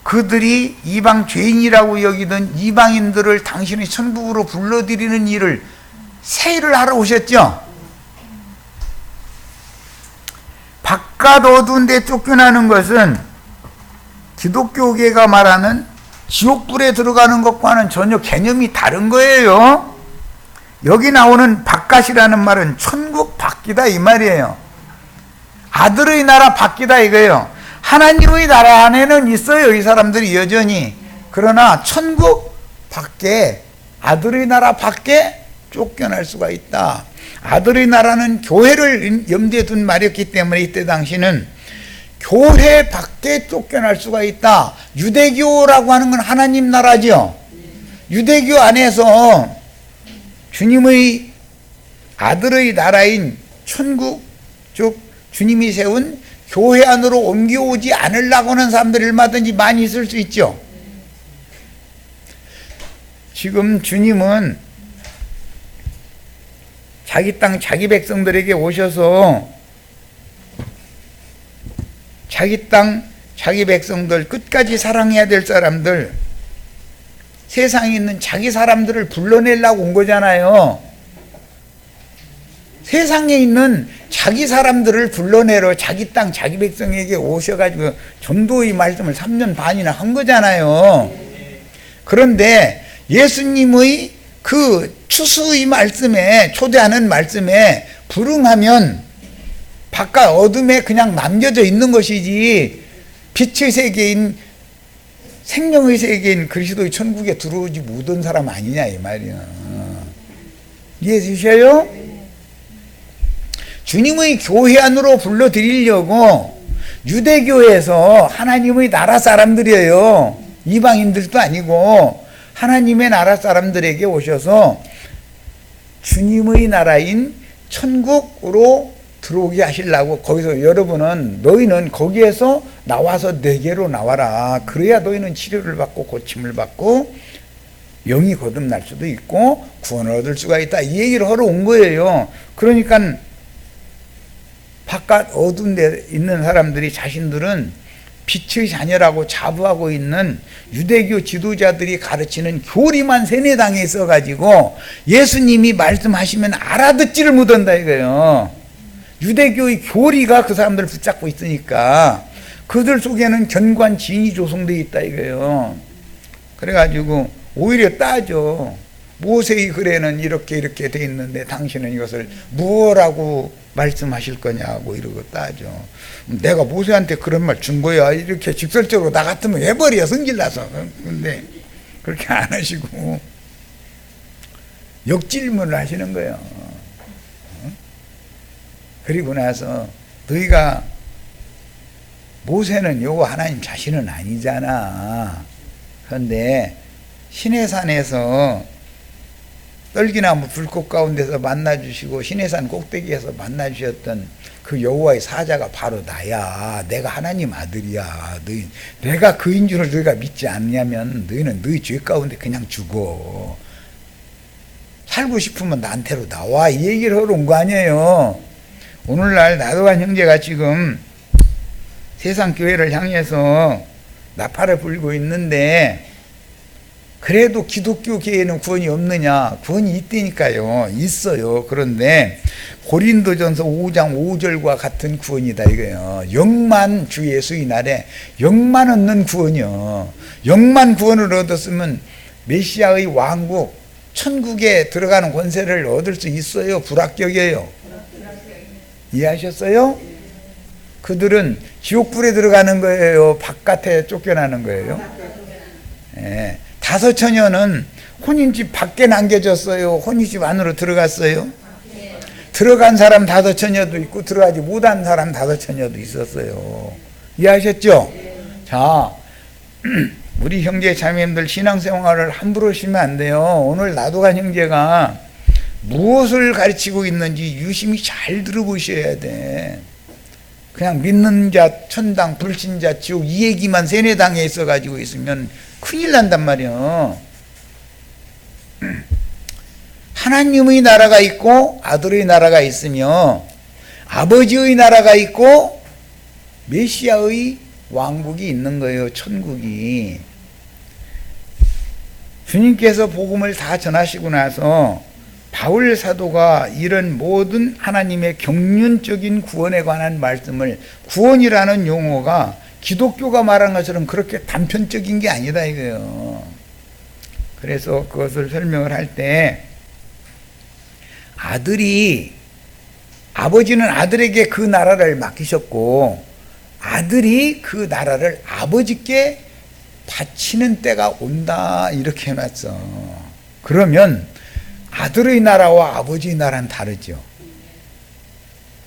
그들이 이방 죄인이라고 여기던 이방인들을 당신의 천국으로 불러들이는 일을 새 일을 하러 오셨죠. 바깥 어두운 데 쫓겨나는 것은 기독교계가 말하는 지옥불에 들어가는 것과는 전혀 개념이 다른 거예요. 여기 나오는 바깥이라는 말은 천국 밖이다 이 말이에요. 아들의 나라 밖이다 이거예요. 하나님의 나라 안에는 있어요 이 사람들이 여전히. 그러나 천국 밖에, 아들의 나라 밖에 쫓겨날 수가 있다. 아들의 나라는 교회를 염두에 둔 말이었기 때문에 이때 당시는 교회 밖에 쫓겨날 수가 있다. 유대교라고 하는 건 하나님 나라죠. 유대교 안에서 주님의 아들의 나라인 천국, 즉 주님이 세운 교회 안으로 옮겨오지 않으려고 하는 사람들이 얼마든지 많이 있을 수 있죠. 지금 주님은 자기 땅 자기 백성들에게 오셔서 자기 땅 자기 백성들, 끝까지 사랑해야 될 사람들, 세상에 있는 자기 사람들을 불러내려고 온 거잖아요. 세상에 있는 자기 사람들을 불러내러 자기 땅 자기 백성에게 오셔가지고 전도의 말씀을 3년 반이나 한 거잖아요. 그런데 예수님의 그 추수의 말씀에, 초대하는 말씀에 불응하면 바깥 어둠에 그냥 남겨져 있는 것이지 빛의 세계인, 생명의 세계인 그리스도의 천국에 들어오지 못한 사람 아니냐 이 말이야. 이해되셔요? 주님의 교회 안으로 불러들이려고 유대교에서 하나님의 나라 사람들이에요. 이방인들도 아니고 하나님의 나라 사람들에게 오셔서 주님의 나라인 천국으로 들어오게 하시려고 거기서 여러분은 너희는 거기에서 나와서 내게로 나와라. 그래야 너희는 치료를 받고 고침을 받고 영이 거듭날 수도 있고 구원을 얻을 수가 있다. 이 얘기를 하러 온 거예요. 그러니까 바깥 어두운 데 있는 사람들이 자신들은 빛의 자녀라고 자부하고 있는 유대교 지도자들이 가르치는 교리만 세뇌당에 있어가지고 예수님이 말씀하시면 알아듣지를 못한다 이거예요. 유대교의 교리가 그 사람들을 붙잡고 있으니까 그들 속에는 견고한 진이 조성되어 있다 이거예요. 그래가지고 오히려 따져. 모세의 글에는 이렇게 돼 있는데 당신은 이것을 무엇라고 말씀하실 거냐고 이러고 따져. 내가 모세한테 그런 말 준 거야. 이렇게 직설적으로 나 같으면 해버려 성질나서. 근데 그렇게 안 하시고 역질문을 하시는 거예요. 그리고 나서 너희가 모세는 요거 하나님 자신은 아니잖아. 그런데 시내산에서 떨기나무 불꽃 가운데서 만나주시고 시내산 꼭대기에서 만나주셨던 그 여호와의 사자가 바로 나야. 내가 하나님 아들이야. 내가 그인 줄을 너희가 믿지 않냐면 너희는 너희 죄 가운데 그냥 죽어. 살고 싶으면 나한테로 나와. 이 얘기를 하러 온 거 아니에요. 오늘날 나도간 형제가 지금 세상 교회를 향해서 나팔을 불고 있는데 그래도 기독교계에는 구원이 없느냐? 구원이 있다니까요. 있어요. 그런데 고린도전서 5장 5절과 같은 구원이다 이거예요. 영만 주 예수의 날에 영만 얻는 구원이요. 영만 구원을 얻었으면 메시아의 왕국 천국에 들어가는 권세를 얻을 수 있어요. 불합격이에요. 이해하셨어요? 그들은 지옥불에 들어가는 거예요. 바깥에 쫓겨나는 거예요. 예. 5처녀는 혼인집 밖에 남겨졌어요. 혼인집 안으로 들어갔어요. 들어간 사람 5처녀도 있고 들어가지 못한 사람 5처녀도 있었어요. 이해하셨죠? 자, 우리 형제 자매님들 신앙생활을 함부로 하시면 안 돼요. 오늘 나도간 형제가 무엇을 가르치고 있는지 유심히 잘 들어보셔야 돼. 그냥 믿는 자 천당, 불신자 지옥 이 얘기만 세뇌당에 있어가지고 있으면 큰일 난단 말이야. 하나님의 나라가 있고 아들의 나라가 있으며 아버지의 나라가 있고 메시아의 왕국이 있는 거예요. 천국이. 주님께서 복음을 다 전하시고 나서 바울 사도가 이런 모든 하나님의 경륜적인 구원에 관한 말씀을, 구원이라는 용어가 기독교가 말한 것처럼 그렇게 단편적인 게 아니다 이거예요. 그래서 그것을 설명을 할 때 아버지는 아들에게 그 나라를 맡기셨고 아들이 그 나라를 아버지께 바치는 때가 온다 이렇게 해놨어. 그러면 아들의 나라와 아버지의 나라는 다르죠.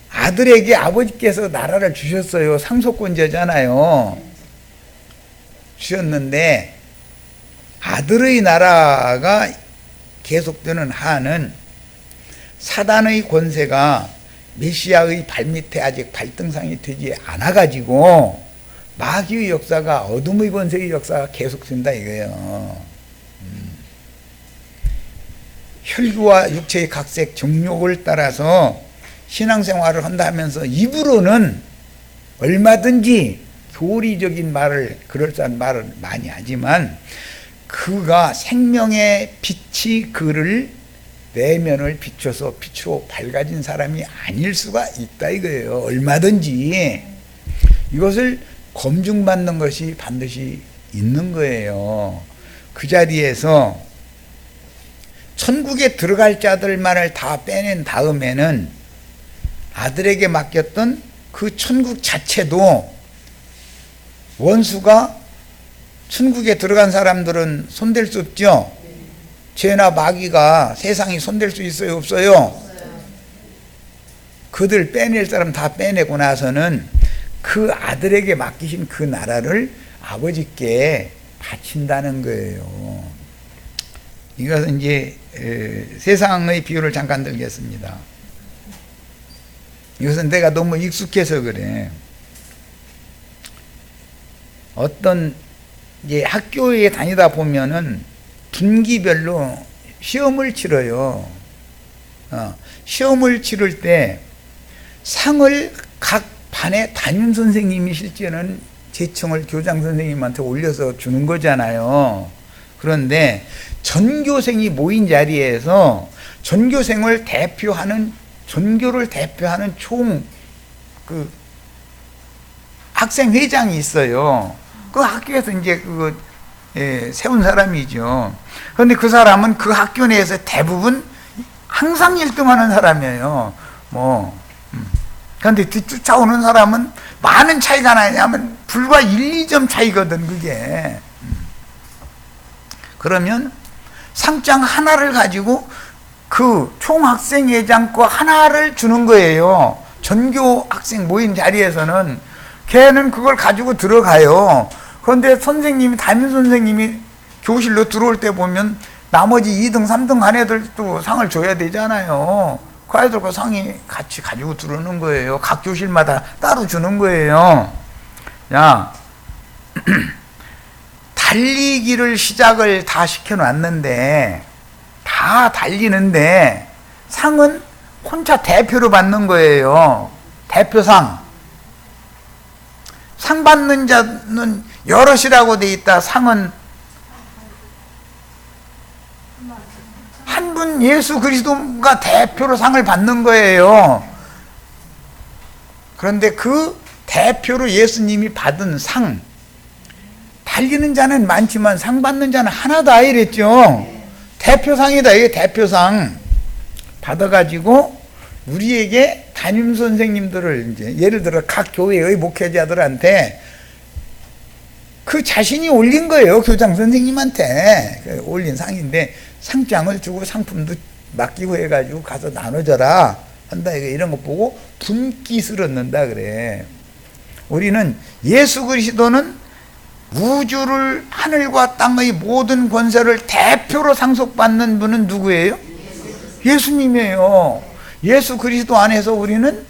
아들에게 아버지께서 나라를 주셨어요. 상속권자잖아요. 주셨는데 아들의 나라가 계속되는 한은 사단의 권세가 메시아의 발밑에 아직 발등상이 되지 않아가지고 마귀의 역사가, 어둠의 권세의 역사가 계속된다 이거예요. 혈기와 육체의 각색 정욕을 따라서 신앙생활을 한다 하면서 입으로는 얼마든지 교리적인 말을, 그럴싸한 말을 많이 하지만 그가 생명의 빛이 그를 내면을 비춰서 빛으로 밝아진 사람이 아닐 수가 있다 이거예요. 얼마든지 이것을 검증받는 것이 반드시 있는 거예요. 그 자리에서 천국에 들어갈 자들만을 다 빼낸 다음에는 아들에게 맡겼던 그 천국 자체도 원수가, 천국에 들어간 사람들은 손댈 수 없죠. 죄나 마귀가 세상이 손댈 수 있어요, 없어요? 그들 빼낼 사람 다 빼내고 나서는 그 아들에게 맡기신 그 나라를 아버지께 바친다는 거예요. 이것은 이제 세상의 비유를 잠깐 들겠습니다. 이것은 내가 너무 익숙해서 그래. 어떤 이제 학교에 다니다 보면은 분기별로 시험을 치러요. 시험을 치를 때 상을 각 반의 담임 선생님이 실제는 제청을 교장 선생님한테 올려서 주는 거잖아요. 그런데 전교생이 모인 자리에서 전교생을 대표하는, 전교를 대표하는 총 학생회장이 있어요. 그 학교에서 이제 세운 사람이죠. 그런데 그 사람은 그 학교 내에서 대부분 항상 1등하는 사람이에요. 그런데 뒤쫓아오는 사람은 많은 차이가 나냐면 불과 1, 2점 차이거든, 그게. 그러면 상장 하나를 가지고 그 총학생회장 거 하나를 주는 거예요. 전교 학생 모임 자리에서는. 걔는 그걸 가지고 들어가요. 그런데 선생님이, 담임 선생님이 교실로 들어올 때 보면 나머지 2등, 3등 한 애들도 상을 줘야 되잖아요. 그 아이들과 상이 같이 가지고 들어오는 거예요. 각 교실마다 따로 주는 거예요. 야, 달리기를 시작을 다 시켜놨는데, 다 달리는데 상은 혼자 대표로 받는 거예요. 대표상. 상 받는 자는 여럿이라고 돼 있다. 상은 한 분 예수 그리스도가 대표로 상을 받는 거예요. 그런데 그 대표로 예수님이 받은 상, 달리는 자는 많지만 상 받는 자는 하나다 이랬죠. 대표상이다. 이게 대표상 받아가지고 우리에게 담임 선생님들을, 이제 예를 들어 각 교회의 목회자들한테 그 자신이 올린 거예요. 교장 선생님한테 올린 상인데 상장을 주고 상품도 맡기고 해가지고 가서 나눠줘라 한다. 이런 거 보고 분깃을 얻는다 그래. 우리는 예수 그리스도는 우주를, 하늘과 땅의 모든 권세를 대표로 상속받는 분은 누구예요? 예수님이에요. 예수 그리스도 안에서 우리는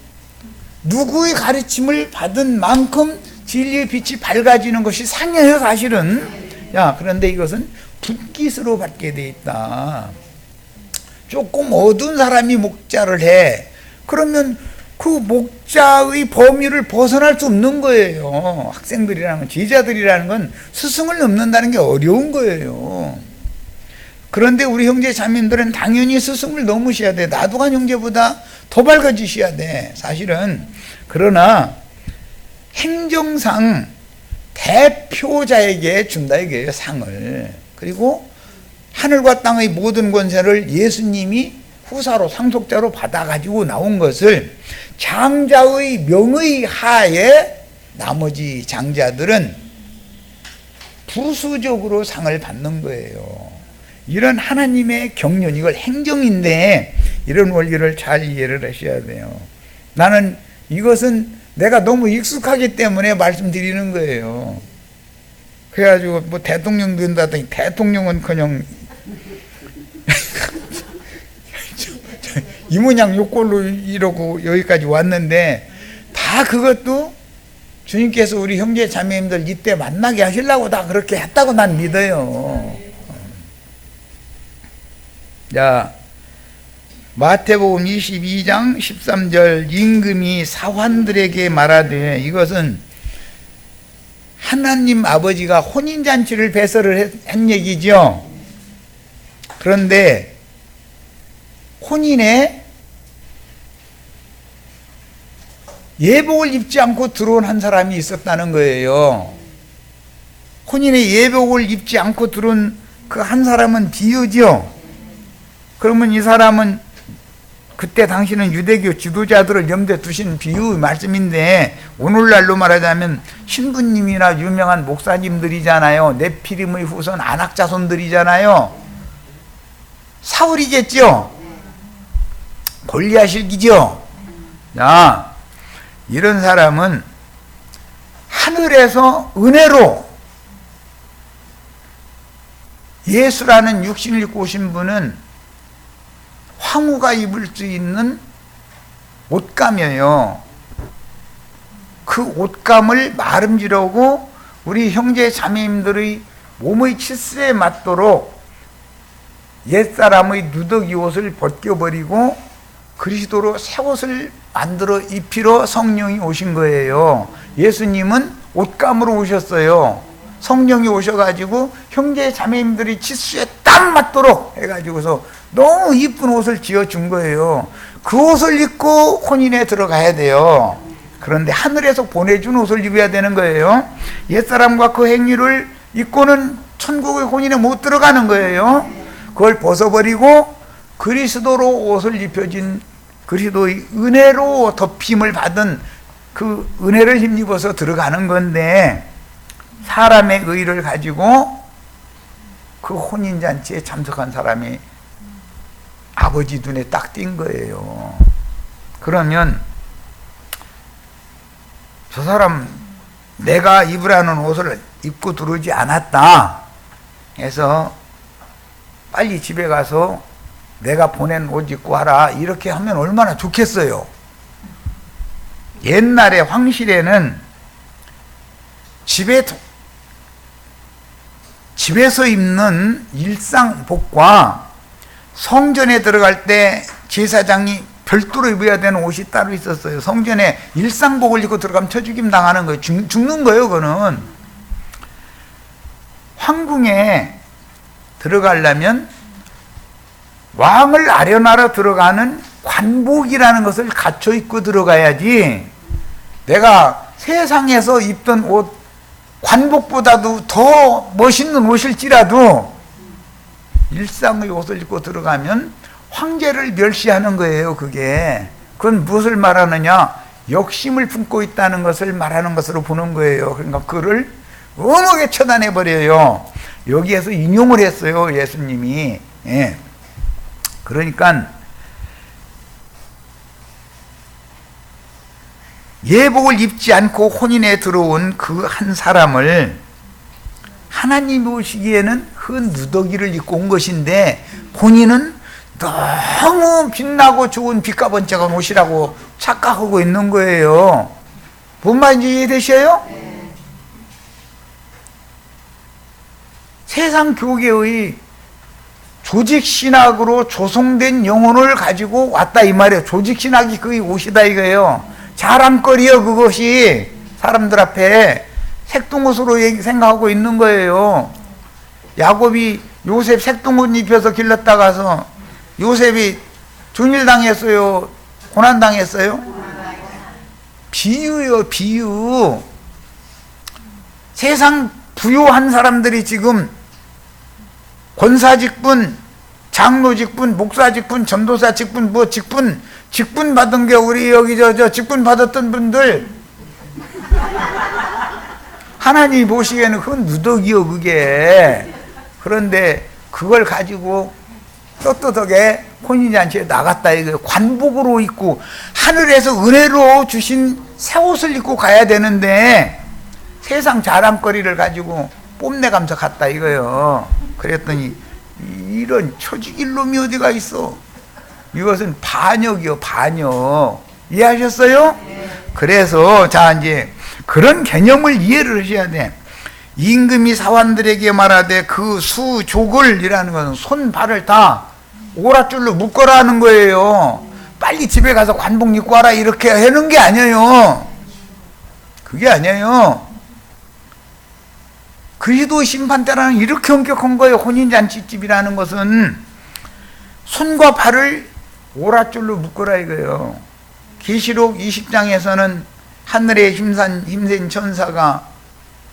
누구의 가르침을 받은 만큼 진리의 빛이 밝아지는 것이 상이에요, 사실은. 그런데 이것은 분깃으로 받게 돼 있다. 조금 어두운 사람이 목자를 해. 그러면 그 목자의 범위를 벗어날 수 없는 거예요. 학생들이라는 건, 제자들이라는 건 스승을 넘는다는 게 어려운 거예요. 그런데 우리 형제 자매들은 당연히 스승을 넘으셔야 돼. 나도간 형제보다 더 밝아지셔야 돼, 사실은. 그러나 행정상 대표자에게 준다 이게요, 상을. 그리고 하늘과 땅의 모든 권세를 예수님이 후사로, 상속자로 받아가지고 나온 것을 장자의 명의 하에 나머지 장자들은 부수적으로 상을 받는 거예요. 이런 하나님의 경륜, 이걸 행정인데 이런 원리를 잘 이해를 하셔야 돼요. 나는 이것은 내가 너무 익숙하기 때문에 말씀드리는 거예요. 그래가지고 뭐 대통령 된다더니 대통령은커녕 이 모양 요꼴로 이러고 여기까지 왔는데, 다 그것도 주님께서 우리 형제 자매님들 이때 만나게 하시려고 다 그렇게 했다고 난 믿어요. 자, 마태복음 22장 13절, 임금이 사환들에게 말하되, 이것은 하나님 아버지가 혼인잔치를 배설을 한 얘기죠. 그런데 혼인에 예복을 입지 않고 들어온 한 사람이 있었다는 거예요. 혼인에 예복을 입지 않고 들어온 그 한 사람은 비유죠. 그러면 이 사람은 그때 당시는 유대교 지도자들을 염두에 두신 비유 말씀인데, 오늘날로 말하자면 신부님이나 유명한 목사님들이잖아요. 네피림의 후손 아낙 자손들이잖아요. 사울이겠죠. 골리앗이죠. 자, 이런 사람은 하늘에서 은혜로 예수라는 육신을 입고 오신 분은 황후가 입을 수 있는 옷감이에요. 그 옷감을 마름지르고 우리 형제 자매님들의 몸의 치수에 맞도록 옛사람의 누더기 옷을 벗겨버리고 그리스도로 새 옷을 만들어 입히러 성령이 오신 거예요. 예수님은 옷감으로 오셨어요. 성령이 오셔가지고 형제 자매님들이 치수에 딱 맞도록 해가지고서 너무 이쁜 옷을 지어준 거예요. 그 옷을 입고 혼인에 들어가야 돼요. 그런데 하늘에서 보내준 옷을 입어야 되는 거예요. 옛사람과 그 행위를 입고는 천국의 혼인에 못 들어가는 거예요. 그걸 벗어버리고 그리스도로 옷을 입혀진 그리스도의 은혜로 덮임을 받은 그 은혜를 힘입어서 들어가는 건데, 사람의 의를 가지고 그 혼인잔치에 참석한 사람이 아버지 눈에 딱 띈 거예요. 그러면 저 사람 내가 입으라는 옷을 입고 들어오지 않았다 해서 빨리 집에 가서 내가 보낸 옷 입고 와라, 이렇게 하면 얼마나 좋겠어요. 옛날에 황실에는 집에서 입는 일상복과 성전에 들어갈 때 제사장이 별도로 입어야 되는 옷이 따로 있었어요. 성전에 일상복을 입고 들어가면 쳐죽임 당하는 거예요. 죽는 거예요, 그거는. 황궁에 들어가려면 왕을 아련하러 들어가는 관복이라는 것을 갖춰 입고 들어가야지, 내가 세상에서 입던 옷 관복보다도 더 멋있는 옷일지라도 일상의 옷을 입고 들어가면 황제를 멸시하는 거예요. 그건 무엇을 말하느냐, 욕심을 품고 있다는 것을 말하는 것으로 보는 거예요. 그러니까 그를 엄하게 처단해 버려요. 여기에서 인용을 했어요, 예수님이. 예. 그러니까 예복을 입지 않고 혼인에 들어온 그 한 사람을 하나님이 보시기에는 그 누더기를 입고 온 것인데 본인은 너무 빛나고 좋은 빛과 번쩍한 옷이라고 착각하고 있는 거예요. 뭔 말인지 이해되셔요? 세상 교계의 조직신학으로 조성된 영혼을 가지고 왔다 이 말이에요. 조직신학이 그 옷이다 이거예요. 자랑거리요, 그것이. 사람들 앞에 색동옷으로 생각하고 있는 거예요. 야곱이 요셉 색동옷 입혀서 길렀다 가서 요셉이 중일당했어요? 고난당했어요? 비유요, 비유. 세상 부유한 사람들이 지금 권사직분, 장로직분, 목사직분, 전도사직분, 직분 받은 게 우리 여기 직분 받았던 분들 하나님이 보시기에는 그건 누더기요, 그게. 그런데 그걸 가지고 떳떳하게 혼인잔치에 나갔다 이거예요. 관복으로 입고 하늘에서 은혜로 주신 새 옷을 입고 가야 되는데 세상 자랑거리를 가지고 뽐내가면서 갔다 이거예요. 그랬더니 이런 처죽일 놈이 어디가 있어. 이것은 반역이요, 반역. 이해하셨어요? 그래서 자 이제 그런 개념을 이해를 하셔야 돼. 임금이 사환들에게 말하되 그 수족을이라는 것은 손발을 다 오랏줄로 묶어라는 거예요. 빨리 집에 가서 관복 입고 와라 이렇게 하는 게 아니에요. 그게 아니에요. 그리스도 심판 때라는 이렇게 엄격한 거예요. 혼인잔치집이라는 것은 손과 발을 오랏줄로 묶어라 이거예요. 계시록 20장에서는 하늘에 힘센 천사가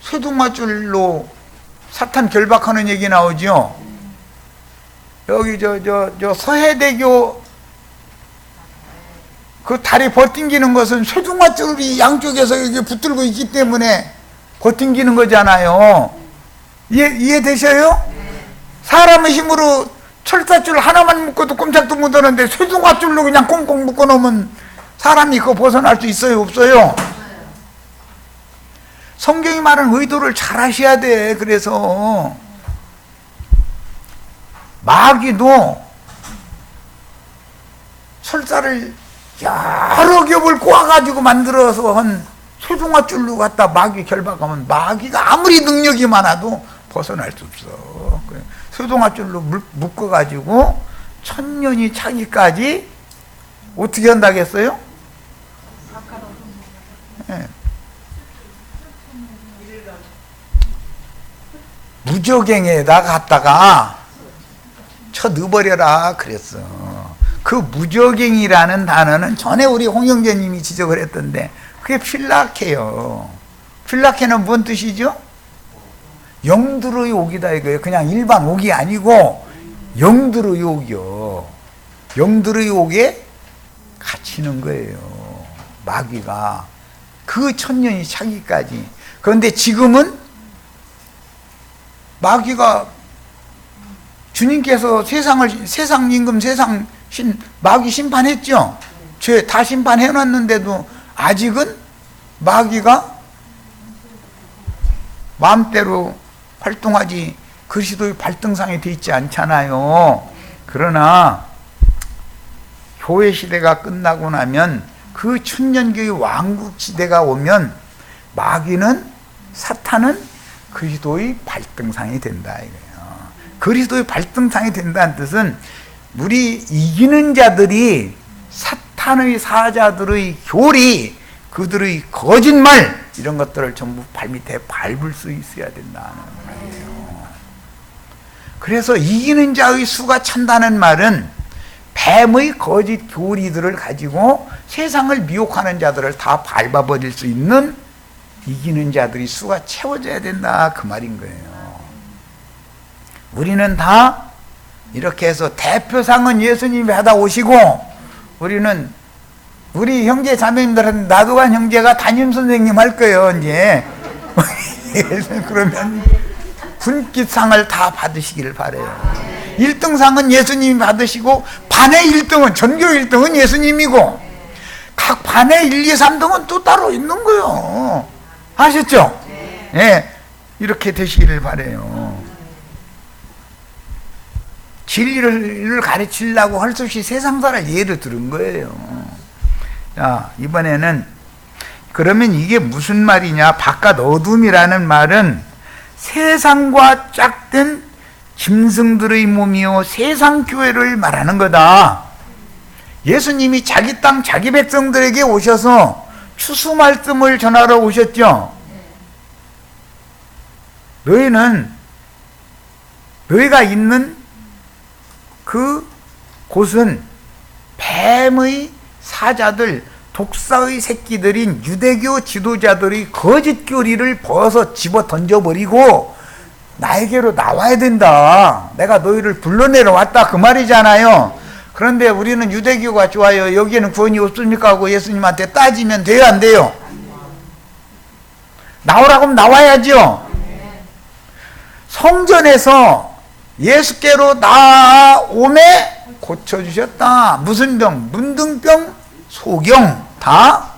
쇠동아줄로 사탄 결박하는 얘기 나오죠. 여기 저 서해대교 그 다리 버팅기는 것은 쇠동아줄이 양쪽에서 여기 붙들고 있기 때문에 버팅기는 거잖아요. 이해되셔요? 사람의 힘으로 철사줄 하나만 묶어도 꼼짝도 못하는데 쇠동아줄로 그냥 꽁꽁 묶어놓으면 사람이 그거 벗어날 수 있어요, 없어요? 성경이 말하는 의도를 잘 하셔야 돼. 그래서 마귀도 설사를 여러 겹을 꼬아가지고 만들어서 한 소중화줄로 갖다 마귀 결박하면 마귀가 아무리 능력이 많아도 벗어날 수 없어. 소중화줄로 묶어가지고 천년이 차기까지 어떻게 한다겠어요? 네. 무적행에다 갖다가 쳐 넣어버려라 그랬어. 그 무적행이라는 단어는 전에 우리 홍영재님이 지적을 했던데 그게 필라케요. 필라케는 뭔 뜻이죠? 영들의 옥이다 이거예요. 그냥 일반 옥이 아니고 영들의 옥이요. 영들의 옥에 갇히는 거예요. 마귀가 그 천년이 차기까지. 그런데 지금은 마귀가 주님께서 세상 임금 마귀 심판했죠. 죄 다 심판해놨는데도 아직은 마귀가 마음대로 활동하지 그리스도의 발등상에 돼 있지 않잖아요. 그러나 교회 시대가 끝나고 나면 그 천년교의 왕국 시대가 오면 마귀는 사탄은 그리스도의 발등상이 된다 이거예요. 그리스도의 발등상이 된다는 뜻은 우리 이기는 자들이 사탄의 사자들의 교리, 그들의 거짓말 이런 것들을 전부 발밑에 밟을 수 있어야 된다는 말이에요. 그래서 이기는 자의 수가 찬다는 말은 뱀의 거짓 교리들을 가지고 세상을 미혹하는 자들을 다 밟아버릴 수 있는 이기는 자들이 수가 채워져야 된다 그 말인 거예요. 우리는 다 이렇게 해서 대표상은 예수님이 받아오시고 우리는 우리 형제 자매님들은 나도간 형제가 담임선생님 할 거예요 이제. 그러면 분깃상을 다 받으시기를 바라요. 1등상은 예수님이 받으시고 반의 1등은 전교 1등은 예수님이고 각 반의 1, 2, 3등은 또 따로 있는 거예요. 아셨죠? 예, 이렇게 되시기를 바라요. 진리를 가르치려고 할 수 없이 세상사를 예를 들은 거예요. 자, 이번에는 그러면 이게 무슨 말이냐? 바깥 어둠이라는 말은 세상과 짝든 짐승들의 몸이요 세상 교회를 말하는 거다. 예수님이 자기 땅 자기 백성들에게 오셔서 추수 말씀을 전하러 오셨죠. 너희가 있는 그 곳은 뱀의 사자들, 독사의 새끼들인 유대교 지도자들이 거짓 교리를 벗어 집어 던져버리고 나에게로 나와야 된다. 내가 너희를 불러내러 왔다 그 말이잖아요. 그런데 우리는 유대교가 좋아요. 여기에는 구원이 없습니까? 하고 예수님한테 따지면 돼요 안 돼요? 나오라고 하면 나와야죠. 성전에서 예수께로 나아오매 고쳐주셨다. 무슨 병? 문둥병, 소경 다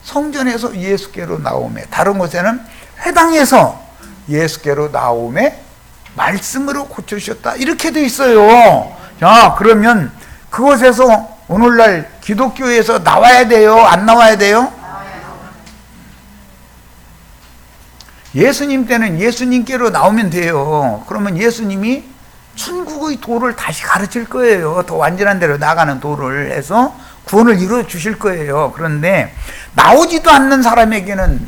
성전에서 예수께로 나오매, 다른 곳에는 회당에서 예수께로 나오매 말씀으로 고쳐주셨다 이렇게 돼 있어요. 자, 그러면 그곳에서 오늘날 기독교에서 나와야 돼요? 안 나와야 돼요? 예수님 때는 예수님께로 나오면 돼요. 그러면 예수님이 천국의 도를 다시 가르칠 거예요. 더 완전한 데로 나가는 도를 해서 구원을 이루어 주실 거예요. 그런데 나오지도 않는 사람에게는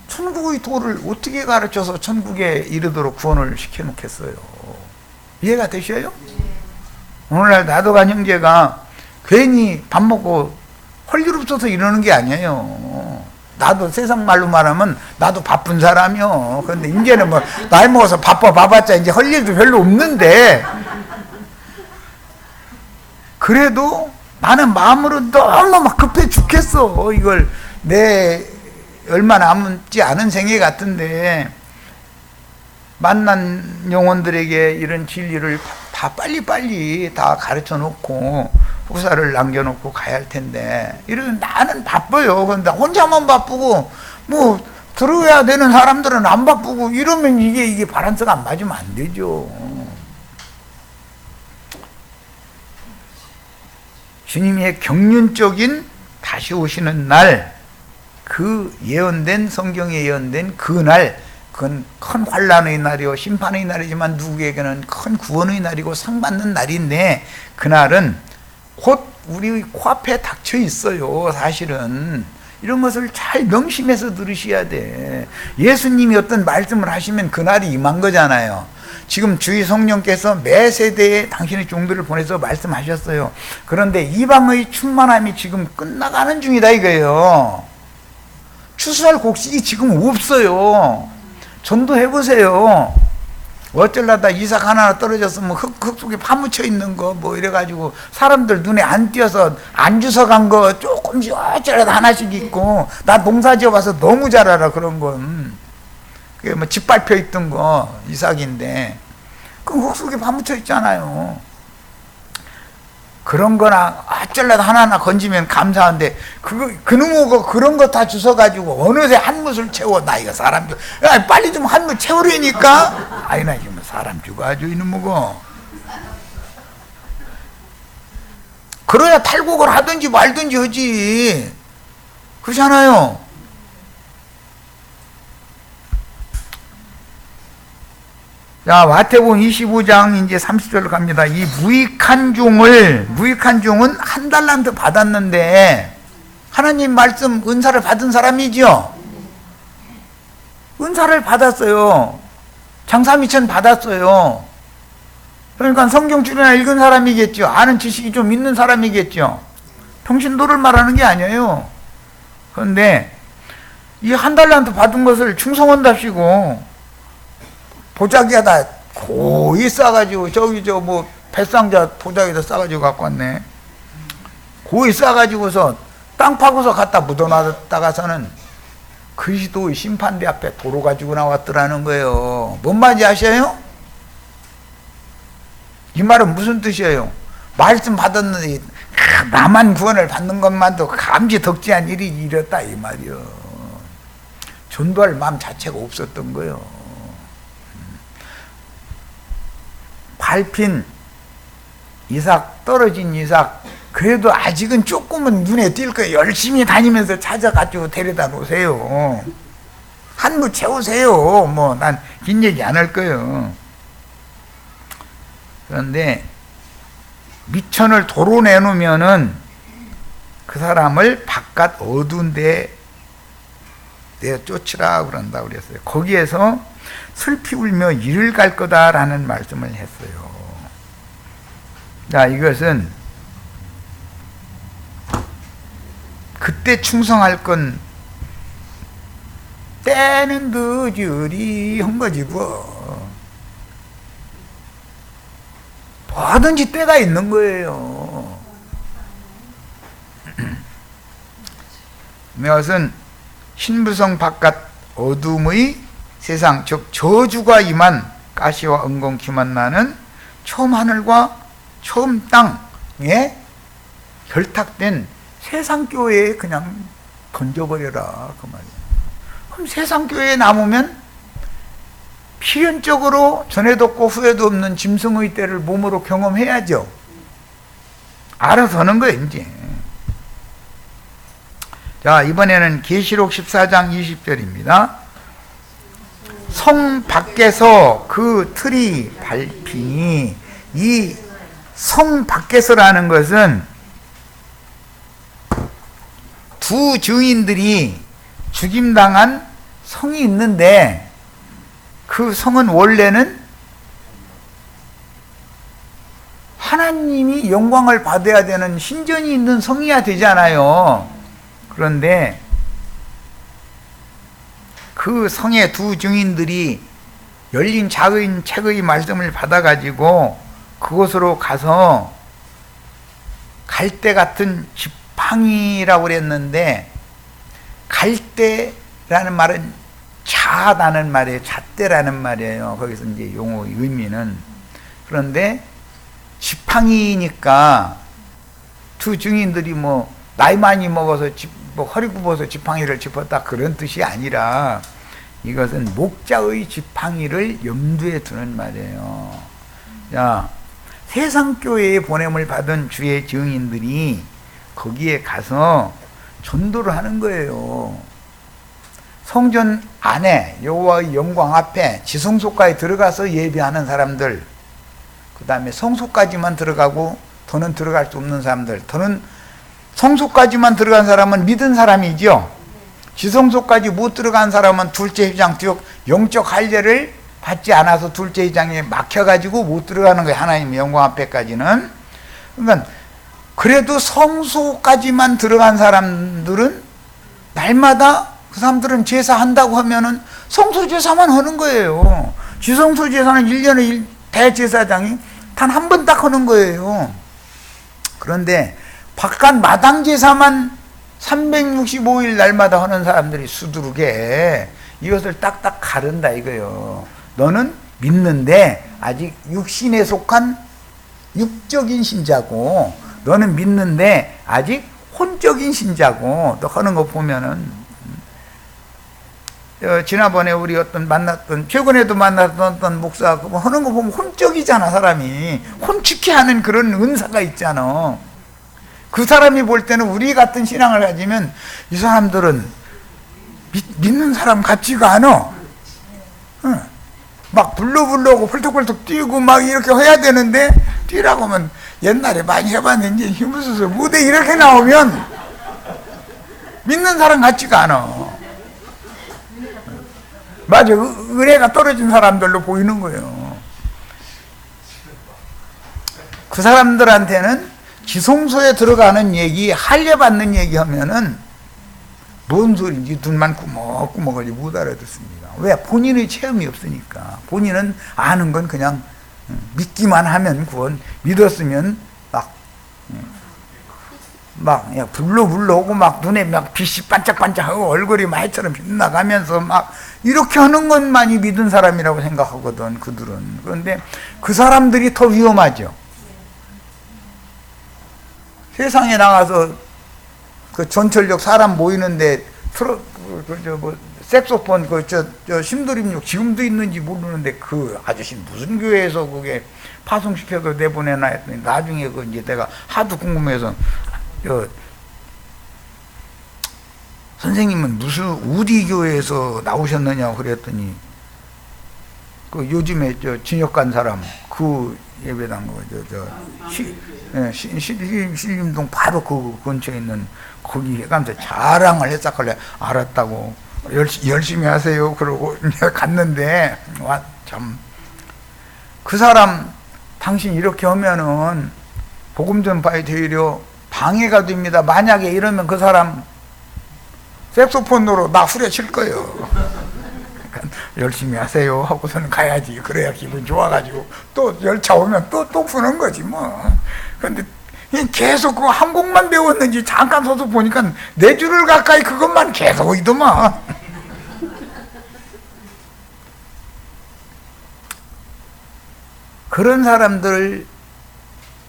천국의 도를 어떻게 가르쳐서 천국에 이르도록 구원을 시켜놓겠어요? 이해가 되셔요? 오늘날 나도간 형제가 괜히 밥 먹고 할 일 없어서 이러는 게 아니에요. 나도 세상 말로 말하면 나도 바쁜 사람이요. 그런데 이제는 뭐 나이 먹어서 바빠봤자 이제 할 일도 별로 없는데 그래도 나는 마음으로 너무 막 급해 죽겠어. 이걸 내 얼마 남지 않은 생애 같은데 만난 영혼들에게 이런 진리를 다 빨리빨리 다 가르쳐 놓고 후사를 남겨놓고 가야 할 텐데 이런 나는 바빠요. 그런데 혼자만 바쁘고 뭐 들어야 되는 사람들은 안 바쁘고 이러면 이게 바란스가 안 맞으면 안 되죠. 주님의 경륜적인 다시 오시는 날, 그 예언된, 성경에 예언된 그날, 그건 큰 환란의 날이요 심판의 날이지만 누구에게는 큰 구원의 날이고 상 받는 날인데, 그날은 곧 우리 코앞에 닥쳐 있어요. 사실은 이런 것을 잘 명심해서 들으셔야 돼. 예수님이 어떤 말씀을 하시면 그날이 임한 거잖아요. 지금 주의 성령께서 매 세대에 당신의 종들을 보내서 말씀하셨어요. 그런데 이방의 충만함이 지금 끝나가는 중이다 이거예요. 추수할 곡식이 지금 없어요. 전도해보세요. 어쩌려다 이삭 하나 떨어졌으면 흙 속에 파묻혀 있는 거 뭐 이래가지고 사람들 눈에 안 띄어서 안 주워간 거 조금씩 어쩌려다 하나씩 있고, 나 농사 지어봐서 너무 잘 알아. 그런 건 그게 뭐 짓밟혀 있던 거 이삭인데 그 흙 속에 파묻혀 있잖아요. 그런 거나 어쩌려다 하나하나 건지면 감사한데, 그놈의 그런 거 다 주워가지고 어느새 한 뭇을 채워. 나 이거 사람 죽, 야, 빨리 좀 한 뭇 채우려니까. 아이, 나 지금 사람 죽어가지고 이놈 거. 그래야 탈곡을 하든지 말든지 하지. 그렇잖아요. 자, 마태복음 25장 이제 30절로 갑니다. 이 무익한 종은 한 달란트 받았는데, 하나님 말씀 은사를 받은 사람이죠. 은사를 받았어요. 장사미천 받았어요. 그러니까 성경 줄이나 읽은 사람이겠죠. 아는 지식이 좀 있는 사람이겠죠. 평신도를 말하는 게 아니에요. 그런데 이 한 달란트 받은 것을 충성한답시고 보자기에다 고이 싸가지고, 저기 뭐 배상자 보자기에다 싸가지고 갖고 왔네. 고이 싸가지고서 땅 파고서 갖다 묻어놨다가서는 그리스도의 심판대 앞에 도로 가지고 나왔더라는 거예요. 뭔 말인지 아셔요? 이 말은 무슨 뜻이에요? 말씀 받았는데 나만 구원을 받는 것만도 감지덕지한 일이 일었다 이 말이요. 전도할 마음 자체가 없었던 거예요. 밟힌 이삭, 떨어진 이삭, 그래도 아직은 조금은 눈에 띌 거예요. 열심히 다니면서 찾아가지고 데려다 놓으세요. 한 무 채우세요. 뭐 난 긴 얘기 안 할 거예요. 그런데 미천을 도로 내놓으면은 그 사람을 바깥 어두운 데에 내어 쫓으라 그런다고 그랬어요. 거기에서 슬피 울며 이를 갈 거다라는 말씀을 했어요. 자, 이것은 그때 충성할 건 때는 늦으리 한 거지 뭐. 뭐든지 때가 있는 거예요. 이것은 신부성 바깥 어둠의 세상, 즉 저주가 임한 가시와 은공키만 나는 처음 하늘과 처음 땅에 결탁된 세상 교회에 그냥 던져버려라 그 말이에요. 그럼 세상 교회에 남으면 필연적으로 전에도 없고 후에도 없는 짐승의 때를 몸으로 경험해야죠. 알아서 하는 거예요 이제. 자, 이번에는 계시록 14장 20절입니다. 성 밖에서 그 틀이 밟히니, 이 성 밖에서라는 것은 두 증인들이 죽임당한 성이 있는데, 그 성은 원래는 하나님이 영광을 받아야 되는 신전이 있는 성이야 되잖아요. 그런데 그 성의 두 증인들이 열린 작은 책의 말씀을 받아가지고 그곳으로 가서 갈대 같은 지팡이라고 그랬는데, 갈대라는 말은 자다는 말이에요. 잣대라는 말이에요. 거기서 이제 용어 의미는. 그런데 지팡이니까 두 증인들이 뭐 나이 많이 먹어서 뭐 허리 굽어서 지팡이를 짚었다 그런 뜻이 아니라, 이것은 목자의 지팡이를 염두에 두는 말이에요. 자, 세상교회에 보냄을 받은 주의 증인들이 거기에 가서 전도를 하는 거예요. 성전 안에 여호와의 영광 앞에 지성소까지 들어가서 예배하는 사람들, 그 다음에 성소까지만 들어가고 더는 들어갈 수 없는 사람들, 더는 성소까지만 들어간 사람은 믿은 사람이죠. 지성소까지 못 들어간 사람은 둘째 회장, 영적 할례를 받지 않아서 둘째 회장에 막혀가지고 못 들어가는 거예요. 하나님의 영광 앞에까지는. 그러니까 그래도 성소까지만 들어간 사람들은 날마다 그 사람들은 제사한다고 하면은 성소 제사만 하는 거예요. 지성소 제사는 1년에 대제사장이 단 한 번 딱 하는 거예요. 그런데 바깥 마당 제사만 365일 날마다 하는 사람들이 수두룩해. 이것을 딱딱 가른다 이거예요. 너는 믿는데 아직 육신에 속한 육적인 신자고, 너는 믿는데 아직 혼적인 신자고. 또 하는 거 보면은 지난번에 우리 최근에도 만났던 어떤 목사 하는 거 보면 혼적이잖아. 사람이 혼축해 하는 그런 은사가 있잖아. 그 사람이 볼 때는 우리 같은 신앙을 가지면 이 사람들은 믿는 사람 같지가 않아. 막 불러오고 펄떡펄떡 뛰고 막 이렇게 해야 되는데, 뛰라고 하면 옛날에 많이 해봤는데 힘을 써서 무대 이렇게 나오면 믿는 사람 같지가 않아. 맞아. 은혜가 떨어진 사람들로 보이는 거예요. 그 사람들한테는 지성소에 들어가는 얘기, 할례 받는 얘기 하면은 뭔 소리인지 눈만 꾸먹꾸먹하지 못 알아듣습니다. 왜? 본인의 체험이 없으니까. 본인은 아는 건 그냥 믿기만 하면 구원, 믿었으면 막 불러오고 막 눈에 막 빛이 반짝반짝하고 얼굴이 말처럼 빛나가면서 막 이렇게 하는 것만이 믿은 사람이라고 생각하거든, 그들은. 그런데 그 사람들이 더 위험하죠. 세상에 나가서 그 전철역 사람 모이는데 색소폰 심드림육 지금도 있는지 모르는데 그 아저씨 무슨 교회에서 그게 파송시켜서 내보내나 했더니 나중에 그 이제 내가 하도 궁금해서 선생님은 무슨 어디 교회에서 나오셨느냐고 그랬더니 그 요즘에 진역 간 사람 그 예배당 신림동 바로 그 근처에 있는 거기 가면서 자랑을 했었길래 알았다고 열심히 하세요 그러고 갔는데 참 그 사람 당신 이렇게 하면은 복음 전파에 되려 방해가 됩니다. 만약에 이러면 그 사람 색소폰으로 나 후려칠 거예요. 그러니까 열심히 하세요 하고서는 가야지. 그래야 기분 좋아가지고 또 열차 오면 또 푸는 거지 뭐. 그런데 계속 그 한 곡만 배웠는지 잠깐 서서 보니까 4줄을 가까이 그것만 계속 이더만. 그런 사람들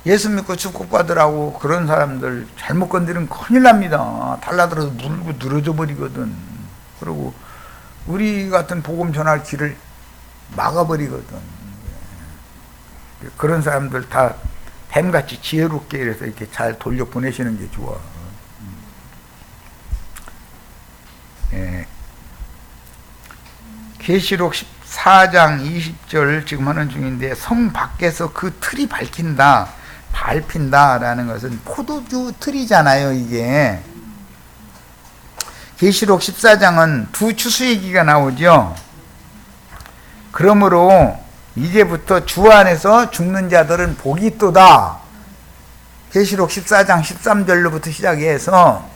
예수 믿고 축복받으라고 그런 사람들 잘못 건드리면 큰일 납니다. 달라들어서 물고 늘어져 버리거든. 그리고 우리 같은 복음 전할 길을 막아버리거든. 그런 사람들 다 뱀같이 지혜롭게 이래서 이렇게 잘 돌려보내시는 게 좋아. 예. 계시록 14장 20절 지금 하는 중인데, 성 밖에서 그 틀이 밟힌다라는 것은 포도주 틀이잖아요. 이게 계시록 14장은 두 추수 얘기가 나오죠. 그러므로 이제부터 주 안에서 죽는 자들은 복이 있도다. 계시록 14장 13절로부터 시작해서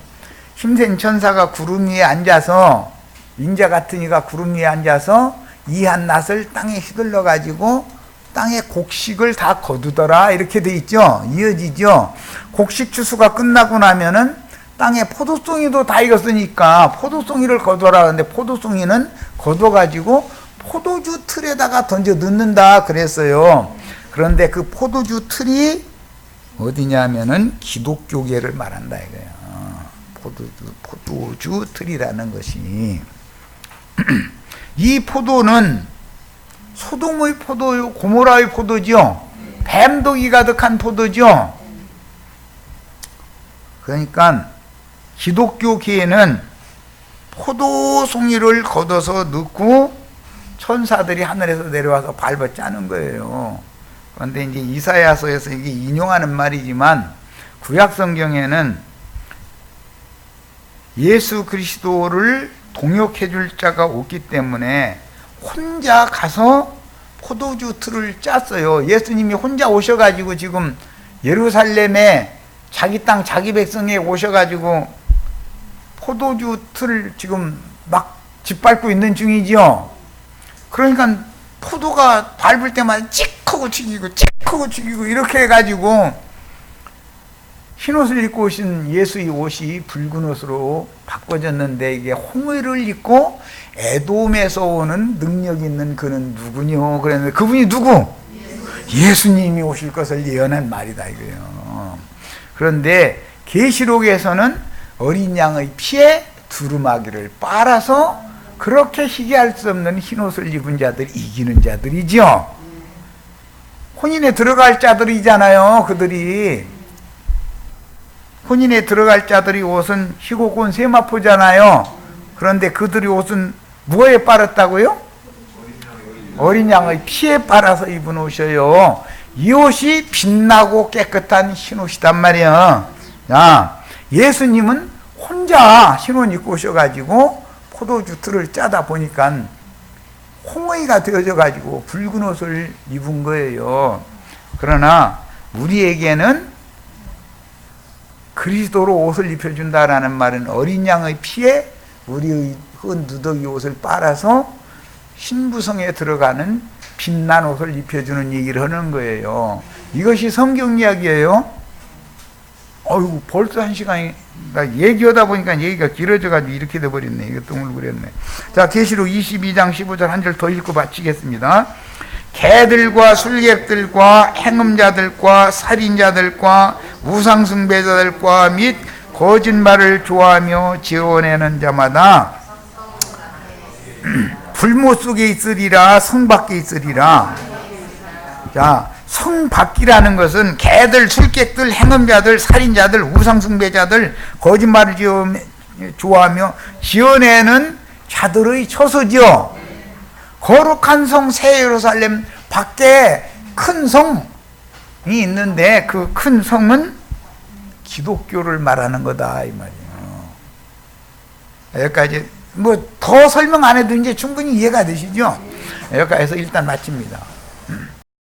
힘센 천사가 구름 위에 앉아서, 인자 같은 이가 구름 위에 앉아서 이 한낮을 땅에 휘둘러 가지고 땅에 곡식을 다 거두더라 이렇게 돼 있죠. 이어지죠. 곡식 추수가 끝나고 나면은 땅에 포도송이도 다 익었으니까 포도송이를 거둬라. 근데 포도송이는 거둬가지고 포도주 틀에다가 던져 넣는다 그랬어요. 그런데 그 포도주 틀이 어디냐면은 기독교계를 말한다 이거예요. 포도주 틀이라는 것이 이 포도는 소돔의 포도요 고모라의 포도죠. 뱀독이 가득한 포도죠. 그러니까 기독교계에는 포도송이를 걷어서 넣고 천사들이 하늘에서 내려와서 밟아 짜는 거예요. 그런데 이제 이사야서에서 이게 인용하는 말이지만 구약 성경에는 예수 그리스도를 동역해 줄 자가 없기 때문에 혼자 가서 포도주 틀을 짰어요. 예수님이 혼자 오셔가지고 지금 예루살렘에 자기 땅 자기 백성에 오셔가지고 포도주 틀을 지금 막 짓밟고 있는 중이죠. 그러니까 포도가 밟을 때마다 찍하고 튀기고 찍하고 튀기고 이렇게 해가지고 흰옷을 입고 오신 예수의 옷이 붉은 옷으로 바꿔졌는데 이게 홍의를 입고 에돔에서 오는 능력 있는 그는 누구뇨? 그랬는데 그분이 누구? 예수님이 오실 것을 예언한 말이다 이거예요. 그런데 계시록에서는 어린 양의 피에 두루마기를 빨아서 그렇게 희귀할 수 없는 흰옷을 입은 자들이 이기는 자들이죠. 혼인에 들어갈 자들이잖아요. 그들이 혼인에 들어갈 자들이 옷은 희곡은 세마포잖아요. 그런데 그들이 옷은 뭐에 빨았다고요? 어린 양의 피에 빨아서 입은 옷이에요. 이 옷이 빛나고 깨끗한 흰옷이단 말이에요. 자, 예수님은 혼자 흰옷 입고 오셔가지고 포도주 틀을 짜다 보니까 홍의가 되어져 가지고 붉은 옷을 입은 거예요. 그러나 우리에게는 그리스도로 옷을 입혀준다라는 말은 어린 양의 피에 우리의 흙 누더기 옷을 빨아서 신부성에 들어가는 빛난 옷을 입혀주는 얘기를 하는 거예요. 이것이 성경 이야기예요. 어이구, 벌써 한 시간이, 나 얘기하다 보니까 얘기가 길어져가지고 이렇게 돼버렸네. 이거 둥글거렸네. 자, 계시록 22장 15절 한 절 더 읽고 마치겠습니다. 개들과 술객들과 행음자들과 살인자들과 우상숭배자들과 및 거짓말을 좋아하며 지어내는 자마다 불모 속에 있으리라. 성 밖에 있으리라. 자, 성 밖이라는 것은 개들, 술객들, 행음자들, 살인자들, 우상숭배자들, 거짓말을 좋아하며 지어내는 자들의 처소죠. 거룩한 성 새 예루살렘 밖에 큰 성이 있는데 그 큰 성은 기독교를 말하는 거다 이 말이에요. 여기까지 뭐 더 설명 안 해도 이제 충분히 이해가 되시죠? 여기까지 해서 일단 마칩니다.